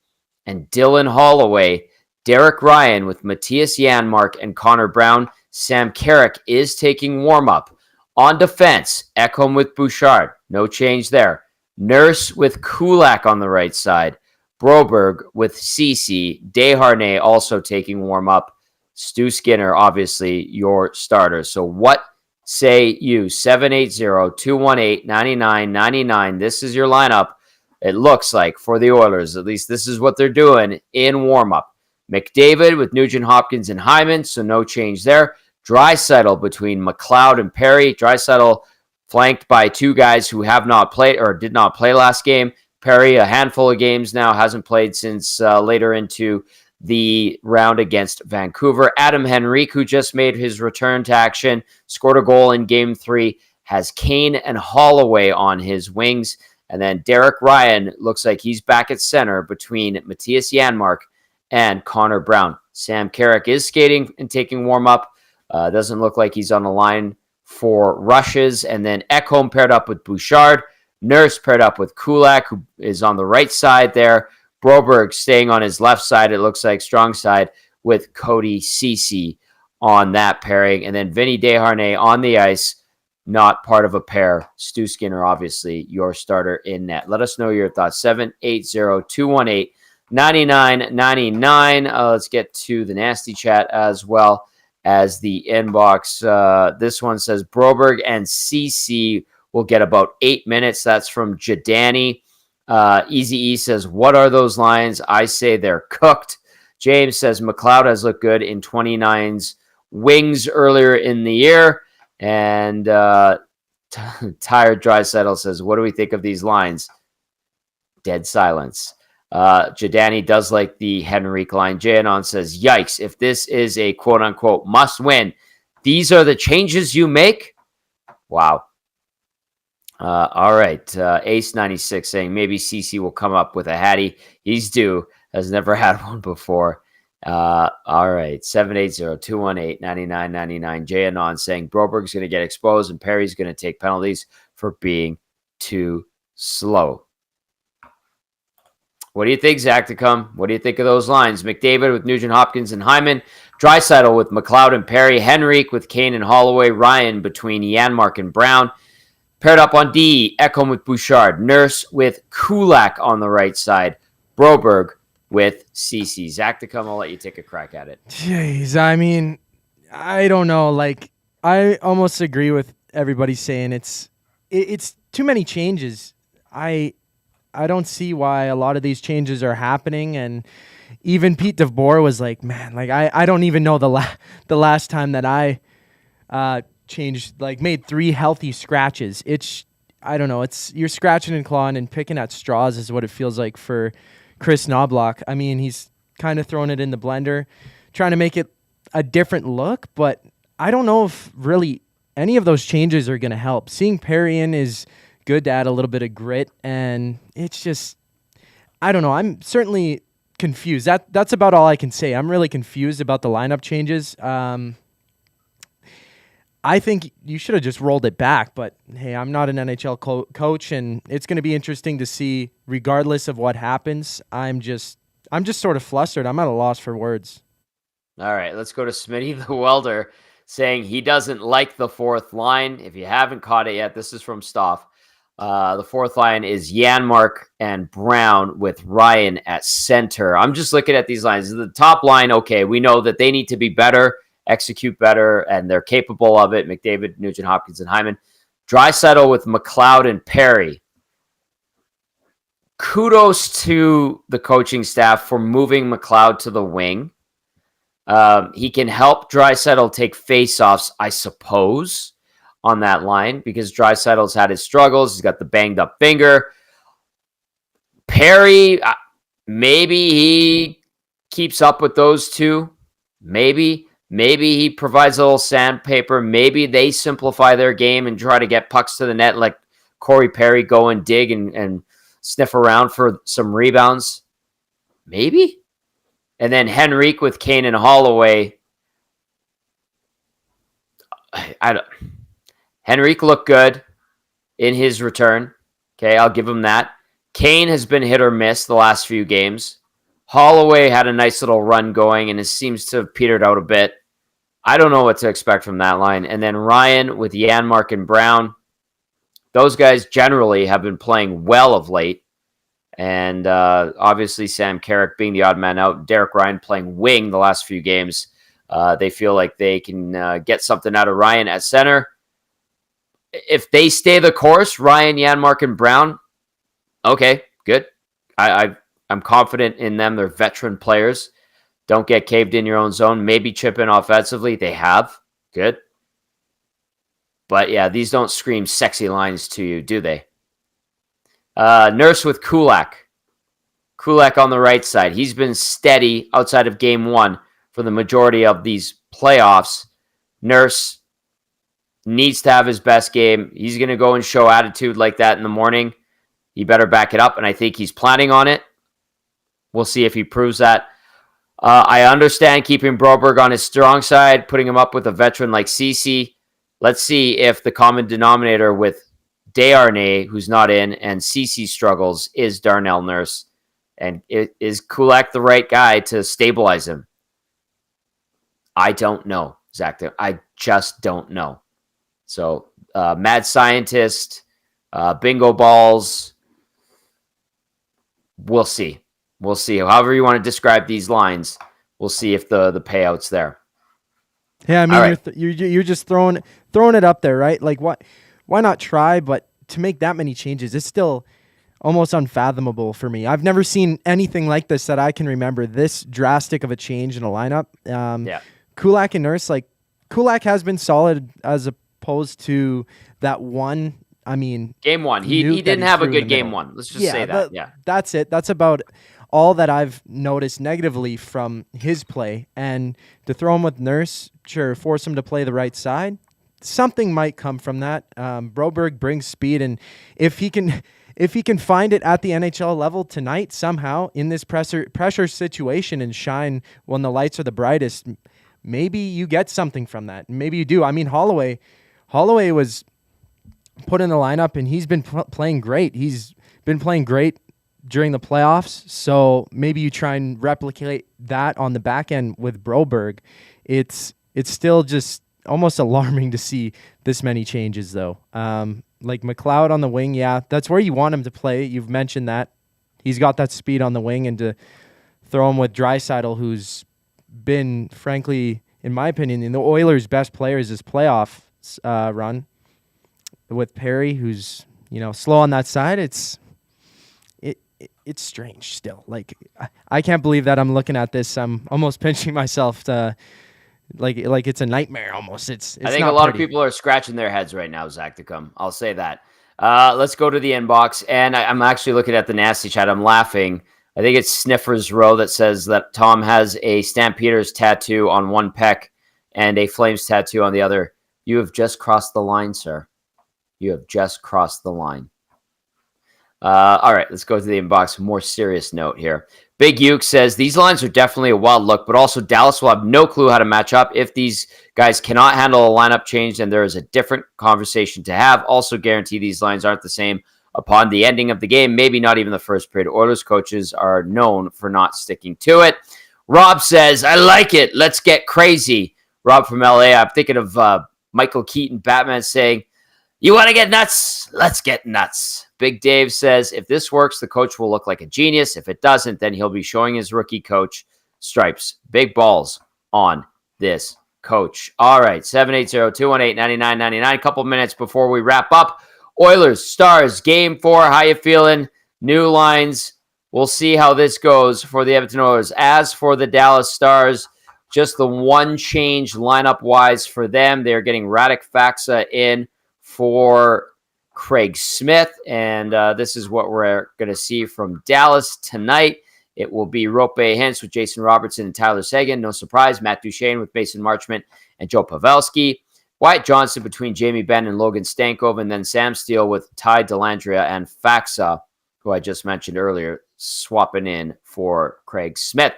and Dylan Holloway. Derek Ryan with Matthias Janmark and Connor Brown. Sam Carrick is taking warm-up. On defense, Ekholm with Bouchard. No change there. Nurse with Kulak on the right side. Broberg with Ceci. Desharnais also taking warm-up. Stu Skinner, obviously, your starter. So what say you? 780-218-9999. This is your lineup, it looks like, for the Oilers. At least this is what they're doing in warm-up. McDavid with Nugent Hopkins and Hyman, so no change there. Draisaitl between McLeod and Perry. Draisaitl flanked by two guys who have not played or did not play last game. Perry, a handful of games now, hasn't played since later into the round against Vancouver. Adam Henrique, who just made his return to action, scored a goal in Game 3, has Kane and Holloway on his wings. And then Derek Ryan looks like he's back at center between Matthias Janmark and Connor Brown. Sam Carrick is skating and taking warm-up. Doesn't look like he's on the line for rushes. And then Ekholm paired up with Bouchard. Nurse paired up with Kulak, who is on the right side there. Broberg staying on his left side, it looks like, strong side, with Cody Ceci on that pairing. And then Vinny Desharnais on the ice, not part of a pair. Stu Skinner, obviously, your starter in net. Let us know your thoughts. 780-218-9999. Let's get to the nasty chat as well as the inbox. This one says Broberg and Ceci will get about 8 minutes. That's from Jadani. Easy E says, what are those lines? I say they're cooked. James says McLeod has looked good in 29's wings earlier in the year. And Tired Drysettle says, what do we think of these lines? Dead silence. Jadani does like the Henrique line. Jayanon says, yikes, if this is a quote-unquote must-win, these are the changes you make? Wow. All right. Ace96 saying maybe CC will come up with a Hattie. He's due. Has never had one before. All right. 780-218-9999. Jay Anon saying Broberg's going to get exposed and Perry's going to take penalties for being too slow. What do you think, Zacticum? What do you think of those lines? McDavid with Nugent Hopkins and Hyman. Draisaitl with McLeod and Perry. Henrique with Kane and Holloway. Ryan between Janmark and Brown. Paired up on D, Ekholm with Bouchard. Nurse with Kulak on the right side. Broberg with CC. Zacticum, I'll let you take a crack at it. Jeez, I mean, I don't know. Like, I almost agree with everybody saying it's too many changes. I don't see why a lot of these changes are happening, and even Pete DeVore was like, man, like I don't even know the last time that I changed, like made 3 healthy scratches. I don't know, you're scratching and clawing and picking at straws is what it feels like for Chris Knobloch. I mean, he's kind of throwing it in the blender, trying to make it a different look, but I don't know if really any of those changes are going to help. Seeing Perry in is good to add a little bit of grit, and it's just, I don't know. I'm certainly confused. That's about all I can say. I'm really confused about the lineup changes. I think you should have just rolled it back, but hey, I'm not an NHL coach, and it's going to be interesting to see, regardless of what happens. I'm just sort of flustered. I'm at a loss for words. All right, let's go to Smitty the Welder saying he doesn't like the fourth line. If you haven't caught it yet, this is from Stoff. The fourth line is Janmark and Brown with Ryan at center. I'm just looking at these lines. The top line, okay, we know that they need to be better, execute better, and they're capable of it. McDavid, Nugent Hopkins, and Hyman. Draisaitl with McLeod and Perry. Kudos to the coaching staff for moving McLeod to the wing. He can help Draisaitl take faceoffs, I suppose, on that line, because Draisaitl's had his struggles. He's got the banged up finger. Perry, maybe he keeps up with those two. Maybe he provides a little sandpaper. Maybe they simplify their game and try to get pucks to the net, like Corey Perry go and dig and sniff around for some rebounds. Maybe. And then Henrique with Kane and Holloway. Henrique looked good in his return. Okay, I'll give him that. Kane has been hit or miss the last few games. Holloway had a nice little run going, and it seems to have petered out a bit. I don't know what to expect from that line. And then Ryan with Janmark and Brown. Those guys generally have been playing well of late. And obviously Sam Carrick being the odd man out. Derek Ryan playing wing the last few games. They feel like they can get something out of Ryan at center. If they stay the course, Ryan, Janmark, and Brown, okay, good. I'm confident in them. They're veteran players. Don't get caved in your own zone. Maybe chip in offensively. They have. Good. But yeah, these don't scream sexy lines to you, do they? Nurse with Kulak. Kulak on the right side. He's been steady outside of game 1 for the majority of these playoffs. Nurse needs to have his best game. He's going to go and show attitude like that in the morning. He better back it up, and I think he's planning on it. We'll see if he proves that. I understand keeping Broberg on his strong side, putting him up with a veteran like Ceci. Let's see if the common denominator with Desharnais, who's not in, and Ceci struggles, is Darnell Nurse. And is Kulak the right guy to stabilize him? I don't know, Zach. I just don't know. So, mad scientist, bingo balls. We'll see. We'll see. However you want to describe these lines, we'll see if the payout's there. Yeah, I mean, right. You're just throwing it up there, right? Like, why not try? But to make that many changes, it's still almost unfathomable for me. I've never seen anything like this that I can remember, this drastic of a change in a lineup. Kulak and Nurse, like, Kulak has been solid as opposed to that one. I mean, game one, he didn't have a good game one. Let's just say that. That's it. That's about all that I've noticed negatively from his play. And to throw him with Nurse, sure, force him to play the right side, something might come from that. Broberg brings speed, and if he can find it at the NHL level tonight somehow in this pressure situation and shine when the lights are the brightest, maybe you get something from that. Maybe you do. I mean, Holloway was put in the lineup, and he's been playing great. He's been playing great during the playoffs, so maybe you try and replicate that on the back end with Broberg. It's still just almost alarming to see this many changes, though. Like McLeod on the wing, that's where you want him to play. You've mentioned that. He's got that speed on the wing, and to throw him with Draisaitl, who's been, frankly, in my opinion, the Oilers' best players this playoff run, with Perry, who's slow on that side. It's strange still. Like, I can't believe that I'm looking at this. I'm almost pinching myself to like it's a nightmare almost. It's I think not a lot pretty. of people are scratching their heads right now, Zach, to come. I'll say that. Let's go to the inbox, and I'm actually looking at the nasty chat. I'm laughing. I think it's Sniffer's Row that says that Tom has a Stampeders tattoo on one pec and a Flames tattoo on the other. You have just crossed the line, sir. You have just crossed the line. All right, let's go to the inbox. More serious note here. Big Uke says, these lines are definitely a wild look, but also Dallas will have no clue how to match up. If these guys cannot handle a lineup change, then there is a different conversation to have. Also guarantee these lines aren't the same upon the ending of the game, maybe not even the first period. Oilers coaches are known for not sticking to it. Rob says, I like it. Let's get crazy. Rob from LA. I'm thinking of Michael Keaton, Batman, saying, you want to get nuts? Let's get nuts. Big Dave says, if this works, the coach will look like a genius. If it doesn't, then he'll be showing his rookie coach stripes. Big balls on this coach. All right, 780-218-9999. A couple minutes before we wrap up. Oilers, Stars, Game 4. How you feeling? New lines. We'll see how this goes for the Edmonton Oilers. As for the Dallas Stars, just the one change lineup-wise for them. They're getting Radek Faksa in for Craig Smith, and this is what we're going to see from Dallas tonight. It will be Roope Hintz with Jason Robertson and Tyler Seguin. No surprise. Matt Duchene with Mason Marchment and Joe Pavelski. Wyatt Johnson between Jamie Benn and Logan Stankov, and then Sam Steele with Ty Dellandrea and Faksa, who I just mentioned earlier, swapping in for Craig Smith.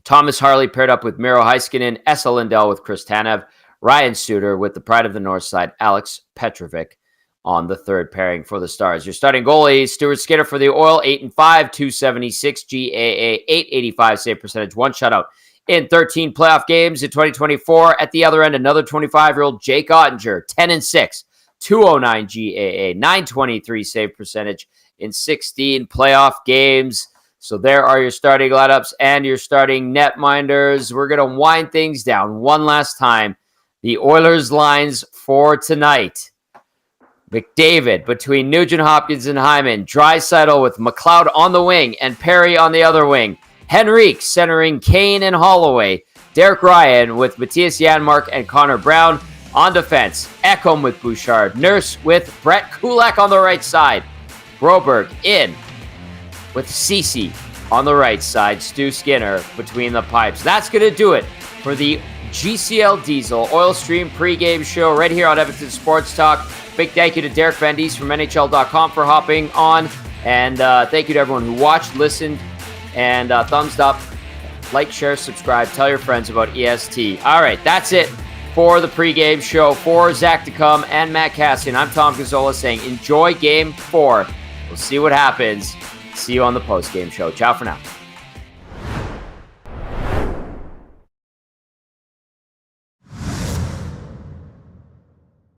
Thomas Harley paired up with Miro Heiskanen, Esa Lindell with Chris Tanev, Ryan Suter with the pride of the North Side, Alex Petrovic on the third pairing for the Stars. Your starting goalie, Stuart Skinner for the Oil, 8-5, 276 GAA, 885 save percentage, one shutout in 13 playoff games in 2024. At the other end, another 25-year-old Jake Ottinger, 10-6, 209 GAA, 923 save percentage in 16 playoff games. So there are your starting lineups and your starting netminders. We're going to wind things down one last time. The Oilers lines for tonight. McDavid between Nugent Hopkins and Hyman. Draisaitl with McLeod on the wing and Perry on the other wing. Henrique centering Kane and Holloway. Derek Ryan with Matthias Janmark and Connor Brown on defense. Ekholm with Bouchard. Nurse with Brett Kulak on the right side. Broberg in with Ceci on the right side. Stu Skinner between the pipes. That's going to do it for the GCL Diesel Oil Stream pregame show right here on Edmonton Sports Talk. Big thank you to Derek Van Diest from NHL.com for hopping on. And thank you to everyone who watched, listened, and thumbs up, like, share, subscribe, tell your friends about EST. All right, that's it for the pregame show. For Zach DeCum and Matt Kassian, I'm Tom Gazzola saying enjoy Game 4. We'll see what happens. See you on the postgame show. Ciao for now.